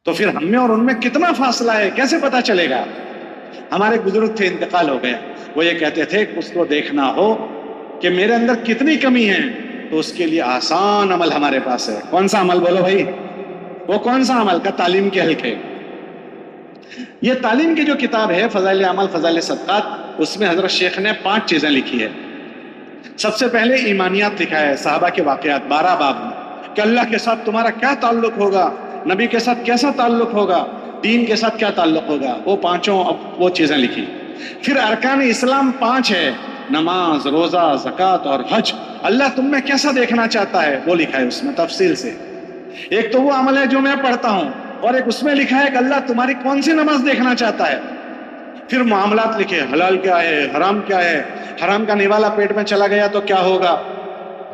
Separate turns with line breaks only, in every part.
تو پھر ہم میں اور ان میں کتنا فاصلہ ہے، کیسے پتا چلے گا؟ ہمارے بزرگ تھے، انتقال ہو گیا، وہ یہ کہتے تھے کہ اس کو دیکھنا ہو کہ میرے اندر کتنی کمی ہے تو اس کے لیے آسان عمل ہمارے پاس ہے۔ کون سا عمل بولو بھائی؟ وہ کون سا عمل؟ کا تعلیم کے حلقے۔ یہ تعلیم کی جو کتاب ہے فضائل اعمال فضائل صدقات، اس میں حضرت شیخ نے 5 چیزیں لکھی ہے۔ سب سے پہلے ایمانیات لکھا ہے، صحابہ کے واقعات 12 باب میں، کہ اللہ کے ساتھ تمہارا کیا تعلق ہوگا، نبی کے ساتھ کیسا تعلق ہوگا، دین کے ساتھ کیا تعلق ہوگا، وہ 5 وہ چیزیں لکھی۔ پھر ارکان اسلام 5 ہے، نماز، روزہ، زکوٰۃ اور حج، اللہ تم میں کیسا دیکھنا چاہتا ہے وہ لکھا ہے اس میں تفصیل سے۔ ایک تو وہ عمل ہے جو میں پڑھتا ہوں، اور ایک اس میں لکھا ہے کہ اللہ تمہاری کون سی نماز دیکھنا چاہتا ہے۔ پھر معاملات لکھے، حلال کیا ہے، حرام کیا ہے، حرام کا نوالا پیٹ میں چلا گیا تو کیا ہوگا،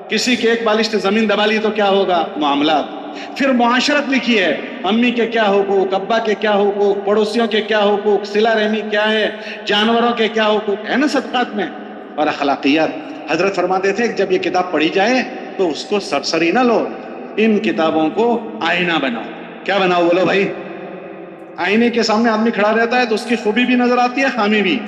کسی کے ایک بالش سے زمین دبا لی تو کیا ہوگا، معاملات۔ پھر معاشرت لکھی ہے، امی کے کیا حقوق، ابا کے کیا حقوق، پڑوسیوں کے کیا حقوق، صلہ رحمی کیا ہے، جانوروں کے کیا حقوق ہے نا صدقات میں، اور اخلاقیات۔ حضرت فرماتے تھے کہ جب یہ کتاب پڑھی جائے تو اس کو سرسری نہ لو، ان کتابوں کو آئینہ بناؤ۔ کیا بناؤ بولو بھائی؟ آئینے کے سامنے آدمی کھڑا رہتا ہے تو اس کی خوبی بھی نظر آتی ہے، خامی بھی۔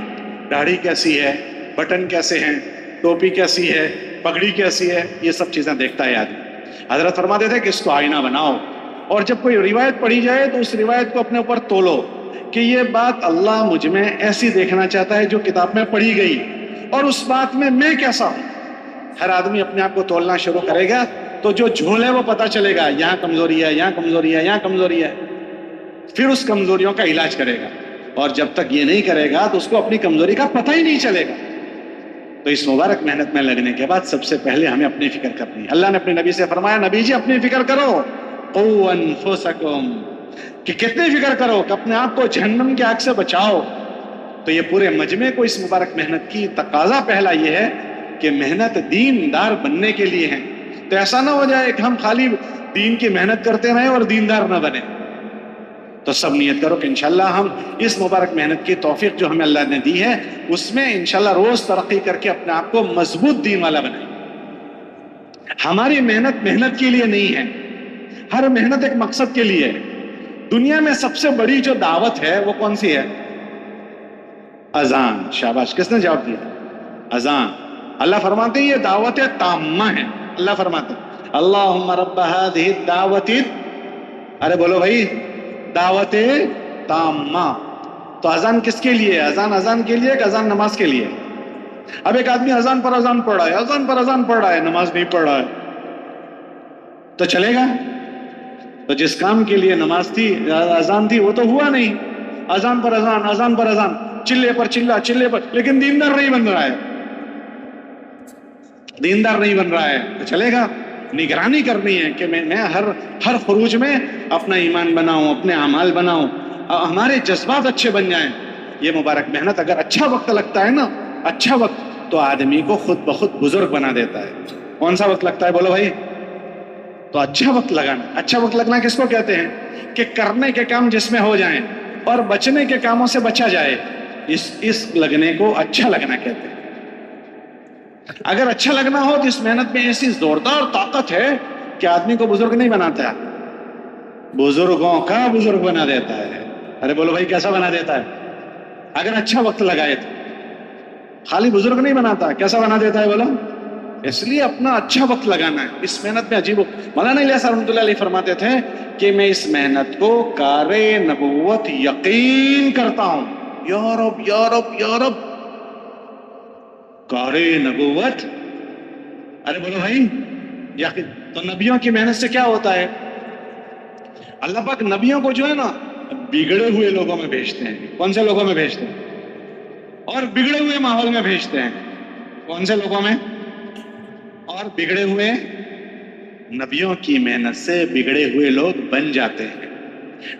داڑھی کیسی ہے، بٹن کیسے ہیں، ٹوپی کیسی ہے، پگڑی کیسی ہے، یہ سب چیزیں دیکھتا ہے آدمی۔ حضرت فرماتے تھے کہ اس کو آئینہ بناؤ، اور جب کوئی روایت پڑھی جائے تو اس روایت کو اپنے اوپر تولو کہ یہ بات اللہ مجھ میں ایسی دیکھنا چاہتا ہے جو کتاب میں پڑھی گئی، اور اس بات میں کیسا ہوں۔ ہر آدمی اپنے آپ کو تولنا شروع کرے گا تو جو جھول ہے وہ پتہ چلے گا، یہاں کمزوری ہے، یہاں کمزوری ہے، یہاں کمزوری ہے، پھر اس کمزوریوں کا علاج کرے گا۔ اور جب تک یہ نہیں کرے گا تو اس کو اپنی کمزوری کا پتہ ہی نہیں چلے گا۔ تو اس مبارک محنت میں لگنے کے بعد سب سے پہلے ہمیں اپنی فکر کرنی ہے۔ اللہ نے اپنے نبی سے فرمایا، نبی جی اپنی فکر کرو، قوا انفسکم، کہ کتنی فکر کرو کہ اپنے آپ کو جہنم کی آگ سے بچاؤ۔ تو یہ پورے مجمع کو اس مبارک محنت کی تقاضا پہلا یہ ہے کہ محنت دیندار بننے کے لیے ہے۔ تو ایسا نہ ہو جائے کہ ہم خالی دین کی محنت کرتے رہیں اور دیندار نہ بنے۔ تو سب نیت کرو کہ انشاءاللہ ہم اس مبارک محنت کی توفیق جو ہمیں اللہ نے دی ہے اس میں انشاءاللہ روز ترقی کر کے اپنے آپ کو مضبوط دین والا بنائیں۔ ہماری محنت کے لیے نہیں ہے، ہر محنت ایک مقصد کے لیے ہے۔ دنیا میں سب سے بڑی جو دعوت ہے وہ کون سی ہے؟ اذان۔ شاباش، کس نے جواب دیا؟ اذان۔ اللہ فرماتے ہیں یہ دعوت تامہ ہے۔ اللہ فرماتے ہیں اللہم رب هذه الدعوت، ارے بولو بھائی، دعوت تامہ۔ تو اذان کس کے لیے؟ اذان کے لیے کہ اذان نماز کے لیے؟ اب ایک آدمی اذان پر اذان پڑھ رہا ہے، اذان پر اذان پڑھ رہا ہے، نماز نہیں پڑھ رہا ہے، تو چلے گا؟ تو جس کام کے لیے نماز تھی، اذان تھی، وہ تو ہوا نہیں۔ اذان پر اذان، اذان پر اذان، چلے پر چلا، چلے پر، لیکن دیندار نہیں بن رہا ہے، دیندار نہیں بن رہا ہے، تو چلے گا؟ نگرانی کرنی ہے کہ میں ہر خروج میں اپنا ایمان بناؤں، اپنے اعمال بناؤں، ہمارے جذبات اچھے بن جائیں۔ یہ مبارک محنت اگر اچھا وقت لگتا ہے نا، اچھا وقت، تو آدمی کو خود بخود بزرگ بنا دیتا ہے۔ کون سا وقت لگتا ہے بولو بھائی؟ تو اچھا وقت لگانا۔ اچھا وقت لگنا کس کو کہتے ہیں؟ کہ کرنے کے کام جس میں ہو جائیں اور بچنے کے کاموں سے بچا جائے، اس لگنے کو اچھا لگنا کہتے ہیں۔ اگر اچھا لگنا ہو تو اس محنت میں ایسی زوردار طاقت ہے کہ آدمی کو بزرگ نہیں بناتا، بزرگوں کا بزرگ بنا دیتا ہے۔ ارے بولو بھائی، کیسا بنا دیتا ہے؟ اگر اچھا وقت لگائے تو خالی بزرگ نہیں بناتا، کیسا بنا دیتا ہے بولو؟ اس لیے اپنا اچھا وقت لگانا ہے اس محنت میں۔ عجیب مولانا الیاس رحمۃ اللہ علیہ فرماتے تھے کہ میں اس محنت کو کار نبوت یقین کرتا ہوں۔ یا رب یا رب یا رب، کار نبوت، ارے بولو بھائی یقین۔ تو نبیوں کی محنت سے کیا ہوتا ہے؟ اللہ پاک نبیوں کو جو ہے نا بگڑے ہوئے لوگوں میں بھیجتے ہیں۔ کون سے لوگوں میں بھیجتے ہیں؟ اور بگڑے ہوئے ماحول میں بھیجتے ہیں۔ کون سے لوگوں میں؟ اور بگڑے ہوئے نبیوں کی محنت سے بگڑے ہوئے لوگ بن جاتے ہیں۔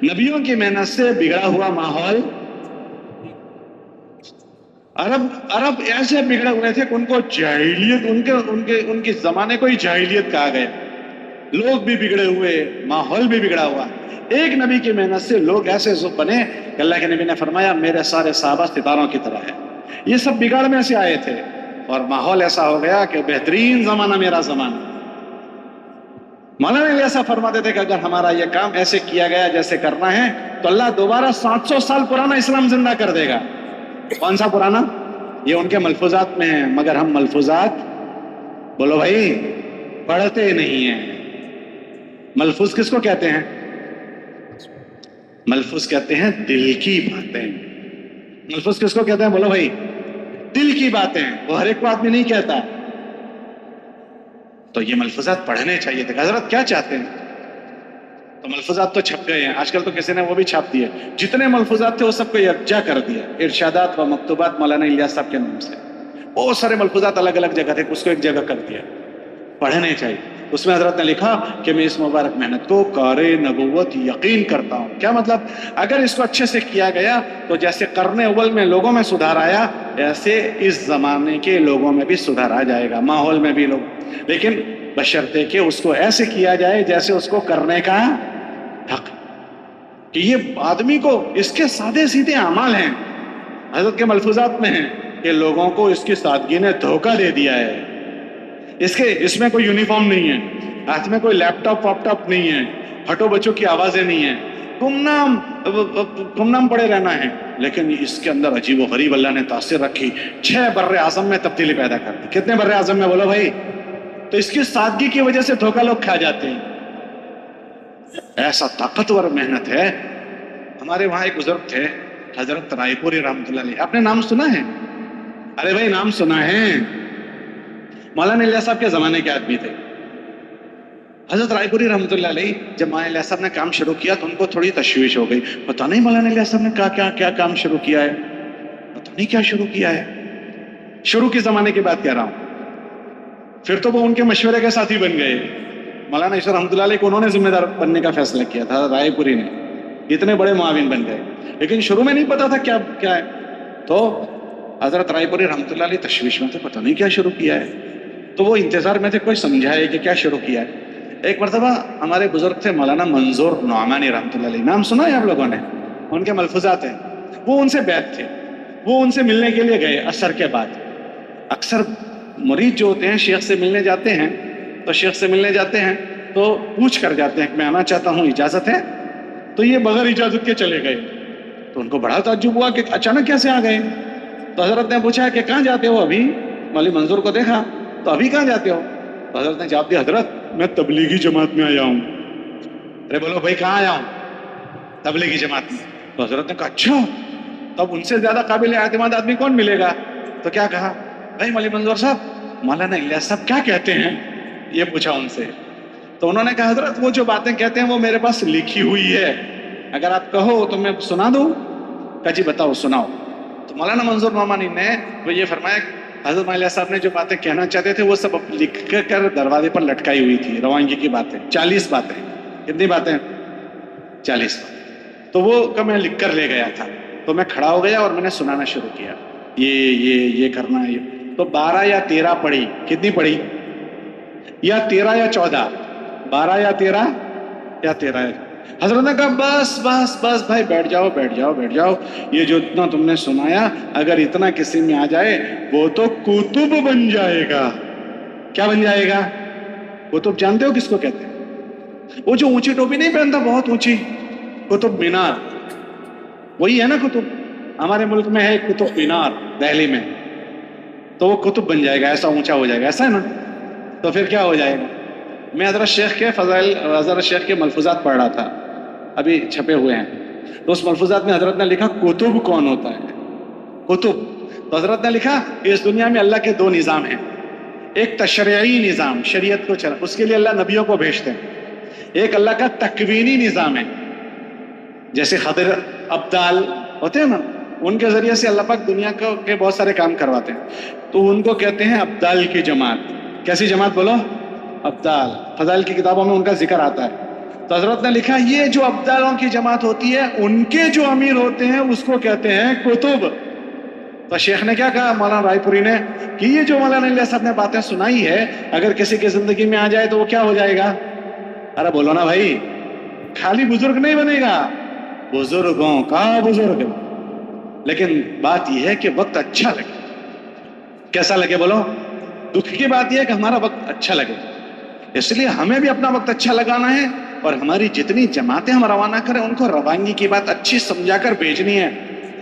نبیوں کی محنت سے بگڑا ہوا ماحول، عرب ایسے بگڑے ہوئے تھے کہ ان کو جاہلیت، ان کے زمانے کو ہی جاہلیت کہا گیا۔ لوگ بھی بگڑے ہوئے، ماحول بھی بگڑا ہوا۔ ایک نبی کی محنت سے لوگ ایسے بنے کہ اللہ کے نبی نے فرمایا میرے سارے صحابہ ستاروں کی طرح ہے۔ یہ سب بگاڑ میں سے آئے تھے اور ماحول ایسا ہو گیا کہ بہترین زمانہ میرا زمانہ۔ مولانا الیاس صاحب فرماتے تھے کہ اگر ہمارا یہ کام ایسے کیا گیا جیسے کرنا ہے تو اللہ دوبارہ 700 سال پرانا اسلام زندہ کر دے گا. کون سا پرانا؟ یہ ان کے ملفوظات میں ہے، مگر ہم ملفوظات بولو بھائی پڑھتے نہیں ہیں. ملفوظ کس کو کہتے ہیں؟ ملفوظ کہتے ہیں دل کی باتیں. ملفوظ کس کو کہتے ہیں بولو بھائی؟ دل کی باتیں. وہ ہر ایک کو آدمی نہیں کہتا. تو یہ ملفوظات پڑھنے چاہیے تھے. حضرت کیا چاہتے ہیں؟ تو ملفوظات تو چھپ گئے ہیں آج کل، تو کسی نے وہ بھی چھاپ دیے. جتنے ملفوظات تھے وہ سب کو یکجا کر دیا. ارشادات و مکتوبات مولانا الیاس صاحب کے نام سے بہت سارے ملفوظات الگ الگ جگہ تھے، اس کو ایک جگہ کر دیا. پڑھنے چاہیے. اس میں حضرت نے لکھا کہ میں اس مبارک محنت کو کار نبوت یقین کرتا ہوں. کیا مطلب؟ اگر اس کو اچھے سے کیا گیا تو جیسے قرن اول میں لوگوں میں سدھار آیا، ایسے اس زمانے کے لوگوں میں بھی سدھار آ جائے گا، ماحول میں بھی لوگ. لیکن بشرطے کہ اس کو ایسے کیا جائے جیسے اس کو کرنے کا حق، کہ یہ آدمی کو اس کے سادے سیدھے اعمال ہیں. حضرت کے ملفوظات میں ہیں کہ لوگوں کو اس کی سادگی نے دھوکہ دے دیا ہے. اس میں کوئی یونیفارم نہیں ہے، ہاتھ میں کوئی لیپ ٹاپ واپ ٹاپ نہیں ہے، ہٹو بچوں کی آوازیں نہیں ہیں، گمنام پڑے رہنا ہے. لیکن اس کے اندر عجیب و غریب اللہ نے تاثیر رکھی. 6 بر اعظم میں تبدیلی پیدا کر دی. کتنے بر اعظم میں بولو بھائی؟ تو اس کی سادگی کی وجہ سے دھوکہ لوگ کھا جاتے ہیں. ایسا طاقتور محنت ہے. ہمارے وہاں ایک بزرگ تھے حضرت رائے پوری رحمۃ اللہ علیہ. آپ نے نام سنا ہے؟ ارے بھائی نام سنا ہے. مولانا الیاس صاحب کے زمانے کے آدمی تھے. حضرت رائے پوری رحمۃ اللہ علیہ جب مولانا الیاس صاحب نے کام شروع کیا تو ان کو تھوڑی تشویش ہو گئی. پتہ نہیں مولانا الیاس صاحب نے کیا کام شروع کیا ہے، پتہ نہیں کیا شروع کیا ہے. شروع کے زمانے کی بات کہہ رہا ہوں. پھر تو وہ ان کے مشورے کے ساتھی بن گئے. مولانا عشر رحمۃ اللہ علیہ کو انہوں نے ذمہ دار بننے کا فیصلہ کیا تھا، رائے پوری نے. اتنے بڑے معاون بن گئے. لیکن شروع میں نہیں پتا تھا کیا ہے. تو حضرت رائے پوری رحمۃ اللہ علیہ تشویش میں تھے، پتہ نہیں کیا شروع کیا ہے. تو وہ انتظار میں تھے کوئی سمجھائے کہ کیا شروع کیا ہے. ایک مرتبہ ہمارے بزرگ تھے مولانا منظور نعمانی رحمۃ اللہ علیہ. نام سنا ہے آپ لوگوں نے؟ ان کے ملفوظات ہیں. وہ ان سے بیعت تھے. وہ ان سے ملنے کے لیے گئے عصر کے بعد. اکثر مرید جو ہوتے ہیں شیخ سے ملنے جاتے ہیں تو پوچھ کر جاتے ہیں کہ میں آنا چاہتا ہوں، اجازت ہے؟ تو یہ بغیر اجازت کے چلے گئے. تو ان کو بڑا تعجب ہوا کہ اچانک کیسے آ گئے. تو حضرت نے پوچھا کہ کہاں جاتے ہو ابھی؟ مولوی منظور کو دیکھا تو ابھی کہاں جاتے ہو؟ تو حضرت نے جواب دیا حضرت میں تبلیغی جماعت میں آیا ہوں. ارے بولو بھائی کہاں آیا ہوں؟ تبلیغی جماعت میں. تو حضرت نے کہا اچھا، تب ان سے زیادہ قابل اعتماد آدمی کون ملے گا؟ تو کیا کہا؟ بھائی مولوی منظور صاحب مولانا الیاس صاحب کیا کہتے ہیں، یہ پوچھا ان سے. تو انہوں نے کہا حضرت وہ جو باتیں کہتے ہیں وہ میرے پاس لکھی ہوئی ہے، اگر آپ کہو تو میں سنا دوں. کہا جی بتاؤ سناؤ. تو مولانا منظور نعمانی نے وہ یہ فرمایا حضرت الیاس صاحب نے جو باتیں کہنا چاہتے تھے وہ سب لکھ کر دروازے پر لٹکائی ہوئی تھی. روانگی کی باتیں 40 باتیں. کتنی باتیں؟ 40 باتیں. تو وہ کہ میں لکھ کر لے گیا تھا. تو میں کھڑا ہو گیا اور میں نے سنانا شروع کیا. یہ کرنا ہے. تو 12 یا 13 پڑھی. کتنی پڑھی؟ یا 13 یا 14؟ 12 یا 13 یا 13. حضرت نے کہا بس بھائی بیٹھ جاؤ. یہ جو اتنا تم نے سنایا اگر اتنا کسی میں آ جائے وہ تو کتب بن جائے گا. کیا بن جائے گا؟ کتب جانتے ہو کس کو کہتے ہیں؟ وہ جو اونچی ٹوپی نہیں پہنتا بہت اونچی، قطب مینار، وہی ہے نا کتب. ہمارے ملک میں ہے قطب مینار دہلی میں. تو وہ کتب بن جائے گا، ایسا اونچا ہو جائے گا. ایسا ہے نا؟ تو پھر کیا ہو جائے گا؟ میں حضرت شیخ کے فضائل، حضرت شیخ کے ملفوظات پڑھ رہا تھا، ابھی چھپے ہوئے ہیں. تو اس ملفوظات میں حضرت نے لکھا کتب کون ہوتا ہے. کتب. تو حضرت نے لکھا اس دنیا میں اللہ کے 2 نظام ہیں. ایک تشریعی نظام، شریعت کو چلا، اس کے لیے اللہ نبیوں کو بھیجتے ہیں. ایک اللہ کا تکوینی نظام ہے، جیسے خضر ابدال ہوتے ہیں نا، ان کے ذریعے سے اللہ پاک دنیا کے بہت سارے کام کرواتے ہیں. تو ان کو کہتے ہیں ابدال کی جماعت. کیسی جماعت بولو؟ ابدال. فضائل کی کتابوں میں ان کا ذکر آتا ہے. تو حضرت نے لکھا یہ جو ابدالوں کی جماعت ہوتی ہے ان کے جو امیر ہوتے ہیں اس کو کہتے ہیں کتب. تو شیخ نے کیا کہا مولانا رائے پوری نے کہ یہ جو مولانا الیاس صاحب نے باتیں سنائی ہے اگر کسی کی زندگی میں آ جائے تو وہ کیا ہو جائے گا؟ ارے بولو نا بھائی. خالی بزرگ نہیں بنے گا، بزرگوں کا بزرگ. لیکن بات یہ ہے کہ وقت اچھا لگے. کیسا لگے بولو؟ دکھ کی بات یہ ہے کہ ہمارا وقت اچھا لگے. اس لیے ہمیں بھی اپنا وقت اچھا لگانا ہے، اور ہماری جتنی جماعتیں ہم روانہ کریں ان کو روانگی کی بات اچھی سمجھا کر بھیجنی ہے،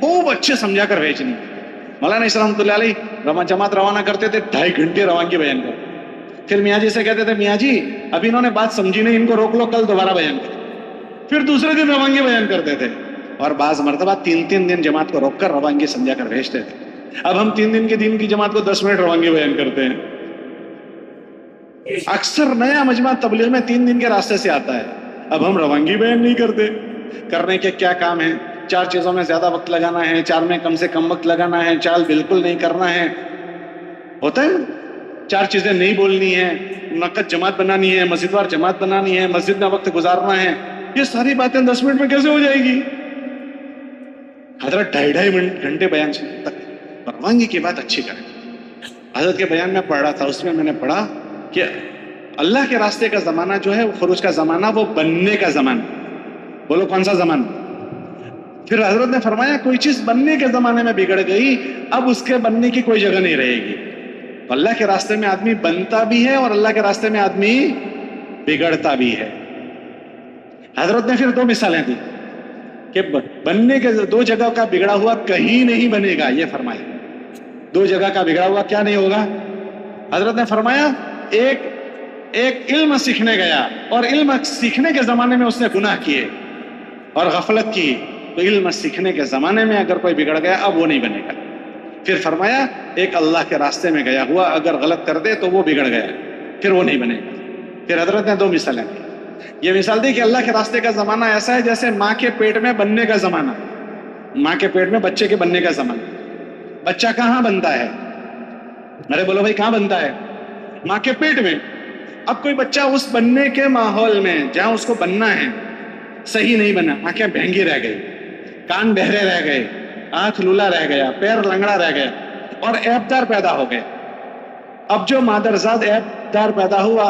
خوب اچھے سمجھا کر بھیجنی ہے۔ مولانا اسلام رحمۃ اللہ علیہ جماعت روانہ کرتے تھے، 2.5 گھنٹے روانگی بیان کرتے، پھر میاں جی سے کہتے تھے میاں جی ابھی انہوں نے بات سمجھی نہیں، ان کو روک لو، کل دوبارہ بیان کرو، پھر دوسرے دن روانگی بیان کرتے تھے، اور بعض مرتبہ 3 دن جماعت کو روک کر روانگی سمجھا کر بھیجتے تھے۔ اب ہم 3 دن کے دین کی جماعت کو 10 منٹ روانگی بیان کرتے ہیں۔ اکثر نیا مجمع تبلیغ میں 3 دن کے راستے سے آتا ہے، اب ہم روانگی بیان نہیں کرتے۔ کرنے کے کیا کام ہیں؟ 4 چیزوں میں زیادہ وقت لگانا ہے، 4 میں کم سے کم وقت لگانا ہے، چال بالکل نہیں کرنا ہے، ہوتا ہے نا؟ 4 چیزیں نہیں بولنی ہے، منعقد جماعت بنانی ہے، مسجد وار جماعت بنانی ہے، مسجد میں وقت گزارنا ہے، یہ ساری باتیں 10 منٹ میں کیسے ہو جائے گی؟ حضرت 2.5 گھنٹے بیان تک روانگی کی بات اچھی کریں۔ حضرت کے بیان میں پڑھ رہا تھا، اس میں میں نے پڑھا کہ اللہ کے راستے کا زمانہ جو ہے، وہ خروج کا زمانہ، وہ بننے کا زمانہ۔ بولو کون سا زمانہ؟ پھر حضرت نے فرمایا کوئی چیز بننے کے زمانے میں بگڑ گئی، اب اس کے بننے کی کوئی جگہ نہیں رہے گی۔ اللہ کے راستے میں آدمی بنتا بھی ہے اور اللہ کے راستے میں آدمی بگڑتا بھی ہے۔ حضرت نے پھر 2 مثالیں دی کہ بننے کے 2 جگہ کا بگڑا ہوا کہیں نہیں بنے گا، یہ فرمایا۔ 2 جگہ کا بگڑا ہوا کیا نہیں ہوگا؟ حضرت نے فرمایا ایک علم سیکھنے گیا اور علم سیکھنے کے زمانے میں اس نے گناہ کیے اور غفلت کی، تو علم سیکھنے کے زمانے میں اگر کوئی بگڑ گیا اب وہ نہیں بنے گا۔ پھر فرمایا ایک اللہ کے راستے میں گیا ہوا اگر غلط کر دے تو وہ بگڑ گیا، پھر وہ نہیں بنے گا۔ پھر حضرت نے 2 مثالیں دی۔ یہ مثال دی کہ اللہ کے راستے کا زمانہ ایسا ہے جیسے ماں کے پیٹ میں بننے کا زمانہ، ماں کے پیٹ میں بچے کے بننے کا زمانہ۔ بچہ کہاں بنتا ہے؟ ارے بولو بھائی کہاں بنتا ہے؟ ماں کے پیٹ میں۔ اب کوئی بچہ اس بننے کے ماحول میں جہاں اس کو بننا ہے صحیح نہیں بنا، آنکھیں بہنگی رہ گئی، کان بہرے رہ گئے، آنکھ لولا رہ گیا، پیر لنگڑا رہ گیا اور عیب دار پیدا ہو گئے۔ اب جو مادرزاد عیب دار پیدا ہوا،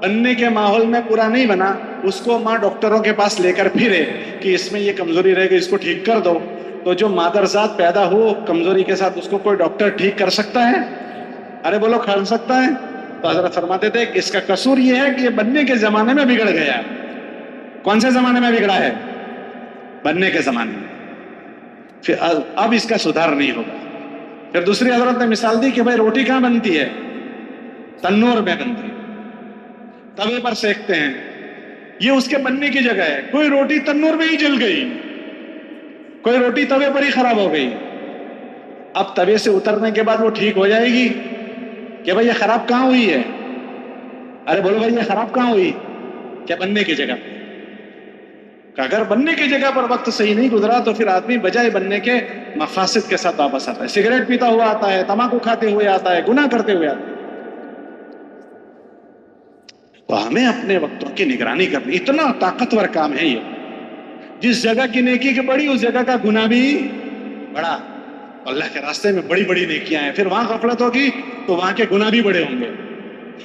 بننے کے ماحول میں پورا نہیں بنا، اس کو ماں ڈاکٹروں کے پاس لے کر پھرے کہ اس میں یہ کمزوری رہ گئی، اس کو ٹھیک کر دو، تو جو مادرزاد پیدا ہو کمزوری کے ساتھ، اس کو کوئی ڈاکٹر ٹھیک کر سکتا ہے؟ ارے بولو کر سکتا ہے؟ تو حضرت فرماتے تھے کہ اس کا قصور یہ ہے کہ یہ بننے کے زمانے میں بگڑ گیا۔ کون سے زمانے میں بگڑا ہے؟ بننے کے زمانے میں۔ پھر اب اس کا سدھار نہیں ہوگا۔ پھر دوسری حضرت نے مثال دی کہ بھائی روٹی کہاں بنتی ہے؟ تنور میں بنتی ہے، توے پر سیکتے ہیں، یہ اس کے بننے کی جگہ ہے۔ کوئی روٹی تنور میں ہی جل گئی، کوئی روٹی توے پر ہی خراب ہو گئی، اب توے سے اترنے کے بعد وہ ٹھیک ہو جائے گی کہ بھائی یہ خراب کہاں ہوئی ہے؟ ارے بولو بھائی یہ خراب کہاں ہوئی؟ کیا بننے کی جگہ پر؟ اگر بننے کی جگہ پر وقت صحیح نہیں گزرا تو پھر آدمی بجائے بننے کے مفاسد کے ساتھ واپس آتا ہے، سگریٹ پیتا ہوا آتا ہے، تمباکو کھاتے ہوئے آتا ہے، گناہ کرتے ہوئے آتا ہے۔ تو ہمیں اپنے وقتوں کی نگرانی کرنی، اتنا طاقتور کام ہے یہ۔ جس جگہ کی نیکی کی بڑی، اس جگہ کا گناہ بھی بڑا۔ اللہ کے راستے میں بڑی بڑی نیکیاں ہیں، پھر وہاں غفلت ہوگی تو وہاں کے گناہ بھی بڑے ہوں گے۔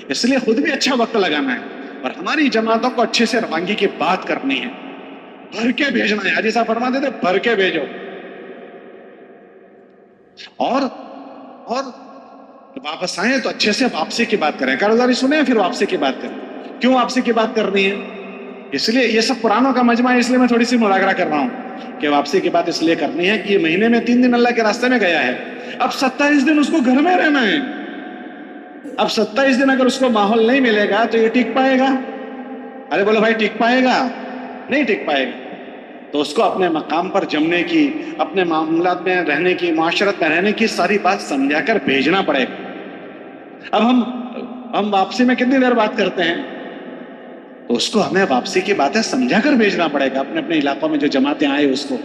اس لیے خود بھی اچھا وقت لگانا ہے اور ہماری جماعتوں کو اچھے سے روانگی کی بات کرنی ہے، بھر کے بھیجنا ہے۔ حاجی صاحب فرماتے تھے بھر کے بھیجو، اور واپس آئیں تو اچھے سے واپسی کی بات کریں، کارگزاری سنیں پھر واپسی کی بات کریں۔ کیوں واپسی کی بات کرنی ہے؟ اس لیے یہ سب قرآنوں کا مجمع ہے، اس لیے میں تھوڑی سی مذاکرہ کر رہا ہوں کہ واپسی کی بات اس لیے کرنی ہے کہ یہ مہینے میں 3 دن اللہ کے راستے میں گیا ہے، اب 27 دن اس کو گھر میں رہنا ہے۔ اب 27 دن اگر اس کو ماحول نہیں ملے گا تو یہ ٹک پائے گا؟ ارے بولو بھائی ٹک پائے گا؟ نہیں ٹک پائے گا۔ تو اس کو اپنے مقام پر جمنے کی، اپنے معاملات میں رہنے کی، معاشرت میں رہنے کی ساری بات سمجھا کر بھیجنا پڑے گا۔ اب ہم واپسی میں کتنی دیر بات کرتے ہیں، تو اس کو ہمیں واپسی کی باتیں سمجھا کر بھیجنا پڑے گا اپنے اپنے علاقوں میں جو جماعتیں آئے اس کو۔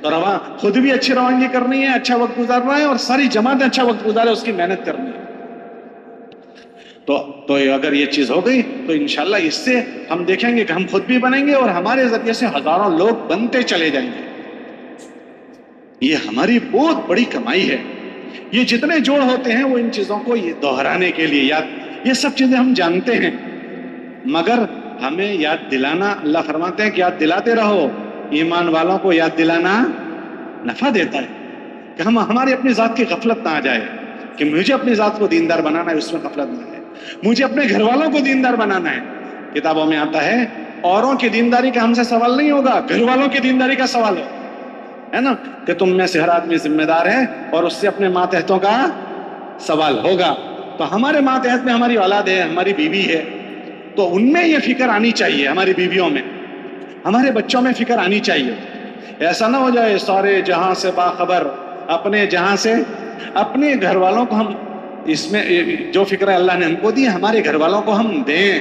تو خود بھی اچھی روانگی کرنی ہے، اچھا وقت گزارنا ہے، اور ساری جماعتیں اچھا وقت گزارے اس کی محنت کرنی ہے۔ تو اگر یہ چیز ہو گئی تو انشاءاللہ اس سے ہم دیکھیں گے کہ ہم خود بھی بنیں گے اور ہمارے ذریعے سے ہزاروں لوگ بنتے چلے جائیں گے۔ یہ ہماری بہت بڑی کمائی ہے۔ یہ جتنے جوڑ ہوتے ہیں وہ ان چیزوں کو یہ دہرانے کے لیے یہ سب چیزیں ہم جانتے ہیں، مگر ہمیں یاد دلانا، اللہ فرماتے ہیں کہ یاد دلاتے رہو، ایمان والوں کو یاد دلانا نفع دیتا ہے، کہ ہماری اپنی ذات کی غفلت نہ آ جائے، کہ مجھے اپنی ذات کو دیندار بنانا ہے، اس میں غفلت نہ آئے۔ مجھے اپنے گھر والوں کو دیندار بنانا ہے. کتابوں میں آتا ہے اوروں کی دینداری کا ہم سے سوال نہیں ہوگا، گھر والوں کی دینداری کا سوال ہے نا، کہ تم میں سے ہر آدمی ذمہ دار ہے اور اس سے اپنے ماتحتوں کا سوال ہوگا. تو ہمارے ماتحت میں ہماری اولاد ہے، ہماری بیوی ہے، تو ان میں یہ فکر آنی چاہیے، ہماری بیویوں میں، ہمارے بچوں میں فکر آنی چاہیے. ایسا نہ ہو جائے سارے جہاں سے باخبر، اپنے جہاں سے اپنے گھر والوں کو ہم، اس میں جو فکر اللہ نے ہم کو دی ہمارے گھر والوں کو ہم دیں.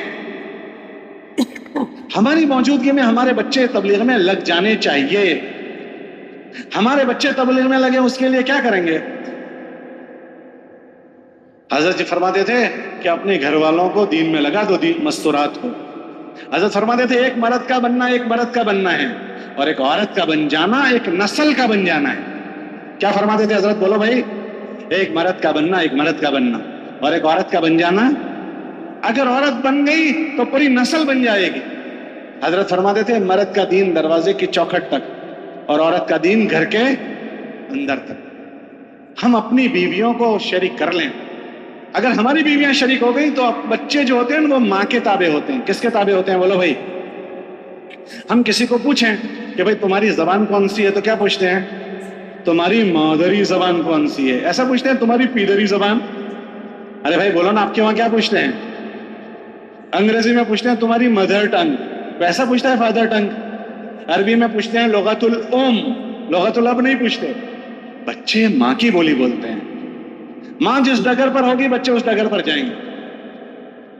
ہماری موجودگی میں ہمارے بچے تبلیغ میں لگ جانے چاہیے. ہمارے بچے تبلیغ میں لگے اس کے لیے کیا کریں گے؟ حضرت جی فرماتے تھے کہ اپنے گھر والوں کو دین میں لگا دو، دین مستورات کو. حضرت فرماتے تھے ایک مرد کا بننا ایک مرد کا بننا ہے، اور ایک عورت کا بن جانا ایک نسل کا بن جانا ہے. کیا فرماتے تھے حضرت؟ بولو بھائی. ایک مرد کا بننا ایک مرد کا بننا، اور ایک عورت کا بن جانا، اگر عورت بن گئی تو پوری نسل بن جائے گی. حضرت فرماتے تھے مرد کا دین دروازے کی چوکھٹ تک اور عورت کا دین گھر کے اندر تک. ہم اپنی بیویوں کو شریک کر لیں. اگر ہماری بیویاں شریک ہو گئی تو بچے جو ہوتے ہیں وہ ماں کے تابع ہوتے ہیں. کس کے تابع ہوتے ہیں؟ بولو بھائی. ہم کسی کو پوچھیں کہ بھائی تمہاری زبان کون سی ہے، تو کیا پوچھتے ہیں؟ تمہاری مادری زبان کون سی ہے. ایسا پوچھتے ہیں تمہاری پیدری زبان؟ ارے بھائی بولو نا، آپ کے وہاں کیا پوچھتے ہیں؟ انگریزی میں پوچھتے ہیں تمہاری مدر ٹنگ. ویسا پوچھتا ہے فادر ٹنگ. عربی میں پوچھتے ہیں لغت الام، لغت الاب نہیں پوچھتے. بچے ماں کی بولی بولتے ہیں. ماں جس ڈگر پر ہوگی بچے اس ڈگر پر جائیں گے.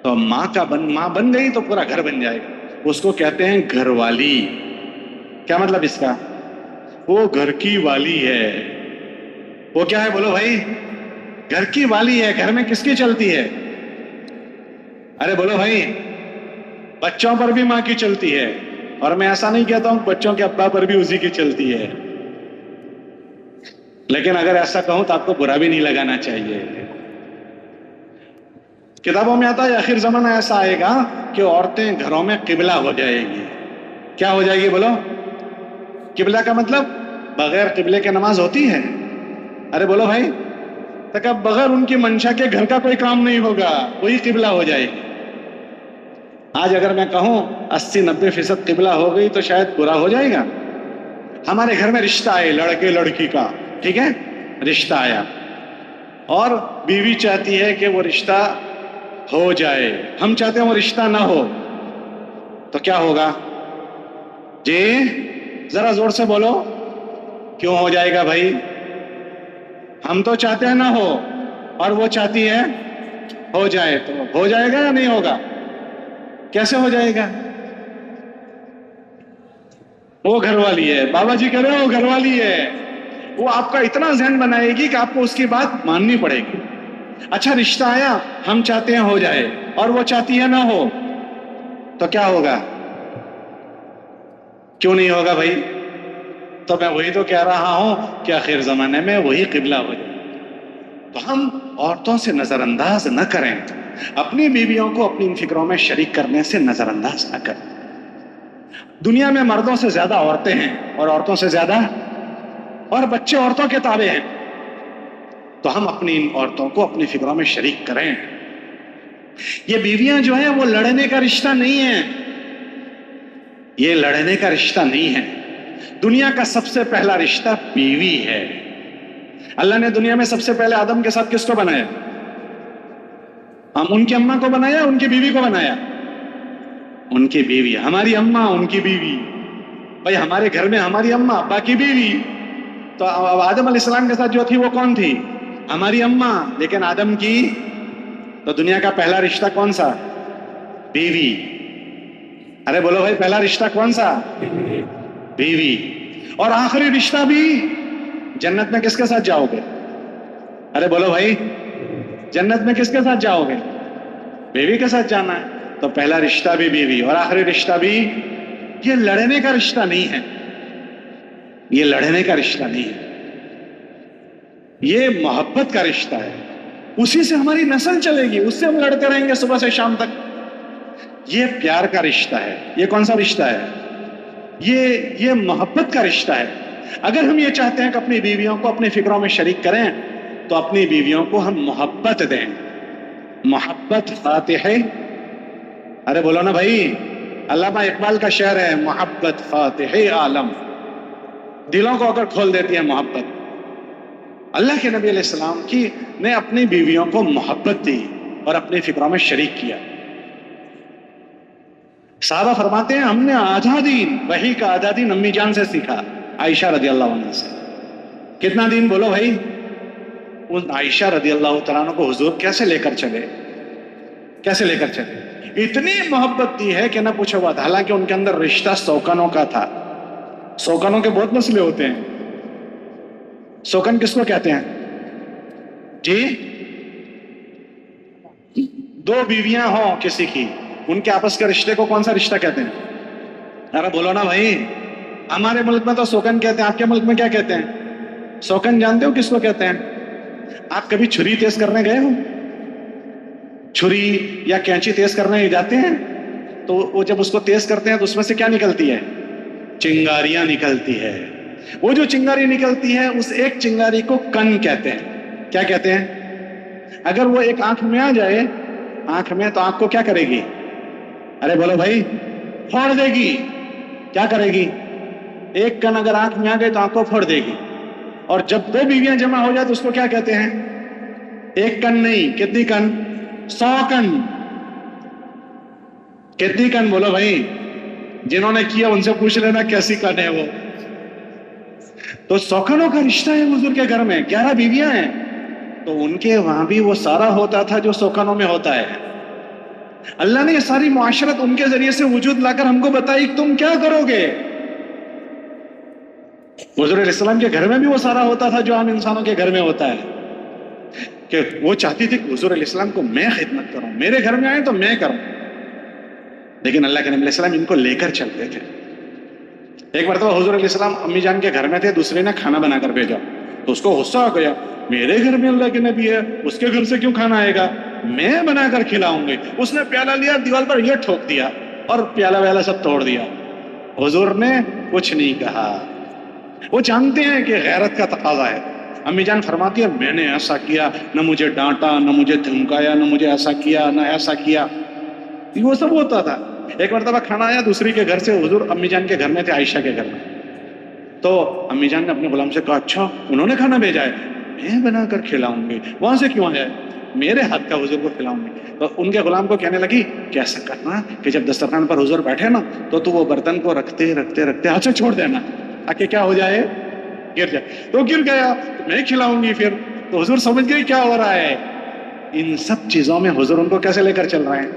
تو ماں بن گئی تو پورا گھر بن جائے گا. اس کو کہتے ہیں گھر والی. کیا مطلب اس کا؟ وہ گھر کی والی ہے. وہ کیا ہے؟ بولو بھائی. گھر کی والی ہے. گھر میں کس کی چلتی ہے؟ ارے بولو بھائی. بچوں پر بھی ماں کی چلتی ہے. اور میں ایسا نہیں کہتا ہوں بچوں کے ابا پر بھی اسی کی چلتی ہے، لیکن اگر ایسا کہوں تو آپ کو برا بھی نہیں لگانا چاہیے. کتابوں میں آتا ہے آخر زمانہ ایسا آئے گا کہ عورتیں گھروں میں قبلہ ہو جائے گی. کیا ہو جائے گی؟ بولو. قبلہ کا مطلب بغیر قبلے کے نماز ہوتی ہے؟ ارے بولو بھائی. تک اب بغیر ان کی منشا کے گھر کا کوئی کام نہیں ہوگا، وہی قبلہ ہو جائے گی. آج اگر میں کہوں 80-90% قبلہ ہو گئی تو شاید برا ہو جائے گا. ہمارے گھر میں رشتہ آئے لڑکے لڑکی کا، ٹھیک ہے، رشتہ آیا اور بیوی چاہتی ہے کہ وہ رشتہ ہو جائے، ہم چاہتے ہیں وہ رشتہ نہ ہو، تو کیا ہوگا؟ جی ذرا زور سے بولو. کیوں ہو جائے گا بھائی؟ ہم تو چاہتے ہیں نہ ہو اور وہ چاہتی ہے ہو جائے، تو ہو جائے گا یا نہیں ہوگا؟ کیسے ہو جائے گا؟ وہ گھر والی ہے. بابا جی کہہ رہے ہیں وہ گھر والی ہے. وہ آپ کا اتنا ذہن بنائے گی کہ آپ کو اس کی بات ماننی پڑے گی. اچھا رشتہ آیا، ہم چاہتے ہیں ہو جائے اور وہ چاہتی ہے نہ ہو، تو کیا ہوگا؟ کیوں نہیں ہوگا بھائی؟ تو میں وہی تو کہہ رہا ہوں کہ آخر زمانے میں وہی قبلہ ہو جائے. تو ہم عورتوں سے نظر انداز نہ کریں، اپنی بیویوں کو اپنی ان فکروں میں شریک کرنے سے نظر انداز نہ کریں. دنیا میں مردوں سے زیادہ عورتیں ہیں اور عورتوں سے زیادہ اور بچے عورتوں کے تابع ہیں. تو ہم اپنی ان عورتوں کو اپنی فکروں میں شریک کریں. یہ بیویاں جو ہیں وہ لڑنے کا رشتہ نہیں ہے، یہ لڑنے کا رشتہ نہیں ہے. دنیا کا سب سے پہلا رشتہ بیوی ہے. اللہ نے دنیا میں سب سے پہلے آدم کے ساتھ کس کو بنایا؟ ہم ان کی اماں کو بنایا، ان کی بیوی کو بنایا؟ ان کی بیوی. ہماری اماں، ان کی بیوی. بھائی ہمارے گھر میں ہماری اماں، ابا کی بیوی. تو آدم علیہ السلام کے ساتھ جو تھی وہ کون تھی؟ ہماری اماں. لیکن آدم کی تو دنیا کا پہلا رشتہ کون سا؟ بیوی. ارے بولو بھائی پہلا رشتہ کون سا؟ بیوی. اور آخری رشتہ بھی جنت میں کس کے ساتھ جاؤ گے؟ ارے بولو بھائی جنت میں کس کے ساتھ جاؤ گے؟ بیوی کے ساتھ جانا ہے. تو پہلا رشتہ بھی بیوی اور آخری رشتہ بھی. یہ لڑنے کا رشتہ نہیں ہے، یہ لڑنے کا رشتہ نہیں ہے، یہ محبت کا رشتہ ہے. اسی سے ہماری نسل چلے گی، اس سے ہم لڑتے رہیں گے صبح سے شام تک. یہ پیار کا رشتہ ہے. یہ کون سا رشتہ ہے؟ یہ محبت کا رشتہ ہے. اگر ہم یہ چاہتے ہیں کہ اپنی بیویوں کو اپنی فکروں میں شریک کریں تو اپنی بیویوں کو ہم محبت دیں. محبت فاتح ہے. ارے بولو نا بھائی, علامہ اقبال کا شعر ہے, محبت فاتح عالم. دلوں کو اگر کھول دیتی ہے محبت. اللہ کے نبی علیہ السلام کی نے اپنی بیویوں کو محبت دی اور اپنی فکروں میں شریک کیا. صحابہ فرماتے ہیں ہم نے آدھا دین, وحی کا آدھا دین امی جان سے سیکھا, عائشہ رضی اللہ عنہ سے. کتنا دین بولو بھائی؟ ان عائشہ رضی اللہ تعالیٰ عنہ کو حضور کیسے لے کر چلے, کیسے لے کر چلے؟ اتنی محبت دی ہے کہ نہ پوچھو بات. حالانکہ ان کے اندر رشتہ سوکنوں کا تھا. سوکنوں کے بہت مسئلے ہوتے ہیں. سوکن کس کو کہتے ہیں جی؟ دو بیویاں ہوں کسی کی, ان کے آپس کے رشتے کو کون سا رشتہ کہتے ہیں؟ ارے بولو نا بھائی. ہمارے ملک میں تو سوکن کہتے ہیں, آپ کے ملک میں کیا کہتے ہیں؟ سوکن جانتے ہو کس کو کہتے ہیں؟ آپ کبھی چھری تیز کرنے گئے ہو؟ چھری یا کینچی تیز کرنے جاتے ہیں تو وہ جب اس کو تیز کرتے ہیں تو اس میں سے کیا نکلتی ہے؟ چنگاریاں نکلتی ہے. وہ جو چنگاری نکلتی ہے اس ایک چنگاری کو کن کہتے ہیں. کیا کہتے ہیں؟ اگر وہ ایک آنکھ میں آ جائے, آنکھ میں, تو آنکھ کو کیا کرے گی؟ ارے بولو بھائی, پھوڑ دے گی. کیا کرے گی؟ ایک کن اگر آنکھ میں آ گئی تو آنکھ کو پھوڑ دے گی. اور جب دو بیویاں جمع ہو جائے تو اس کو کیا کہتے ہیں؟ ایک کن نہیں, کتنی کن؟ 100 کن. کتنی کن بولو بھائی؟ جنہوں نے کیا ان سے پوچھ لینا کیسی کن ہے وہ. تو سوکنوں کا رشتہ ہے حضور کے گھر میں. 11 بیویاں ہیں تو ان کے وہاں بھی وہ سارا ہوتا تھا جو سوکنوں میں ہوتا ہے. اللہ نے یہ ساری معاشرت ان کے ذریعے سے وجود لا کر ہم کو بتائی تم کیا کرو گے. حضور علیہ السلام کے گھر میں بھی وہ سارا ہوتا تھا جو عام انسانوں کے گھر میں ہوتا ہے, کہ وہ چاہتی تھی کہ حضور علیہ السلام کو میں خدمت کروں, میرے گھر میں آئے تو میں کروں. لیکن اللہ کے نبی علیہ السلام ان کو لے کر چلتے تھے. ایک مرتبہ حضور علیہ السلام امی جان کے گھر میں تھے, دوسرے نے کھانا بنا کر بھیجا تو اس کو غصہ آ گیا, میرے گھر میں اللہ کے نبی ہے, اس کے گھر سے کیوں کھانا آئے گا, میں بنا کر کھلاؤں گی. اس نے پیالہ لیا, دیوار پر یہ ٹھوک دیا اور پیالہ ویالہ سب توڑ دیا. حضور نے کچھ نہیں کہا. وہ جانتے ہیں کہ غیرت کا تقاضا ہے. امی جان فرماتی ہے میں نے ایسا کیا, نہ مجھے ڈانٹا, نہ مجھے دھمکایا, نہ مجھے ایسا کیا, نہ ایسا کیا. وہ سب ہوتا تھا. ایک مرتبہ کھانا آیا دوسری کے گھر سے, حضور امی جان کے گھر میں تھے, عائشہ کے گھر میں. تو امی جان نے اپنے غلام سے کہا اچھا انہوں نے کھانا بھیجا ہے, میں بنا کر کھلاؤں گی. وہاں سے کیوں آیا؟ میرے ہاتھ کا حضور کو کھلاؤں گی. تو ان کے غلام کو کہنے لگی کہ ایسا کرنا کہ جب دسترخوان پر حضور بیٹھے نا تو وہ برتن کو رکھتے رکھتے رکھتے ہاتھ سے چھوڑ دینا تاکہ کیا ہو جائے, گر جائے. تو گر گیا, میں کھلاؤں گی پھر. تو حضور سمجھ گئے کیا ہو رہا ہے. ان سب چیزوں میں حضور ان کو کیسے لے کر چل رہے ہیں.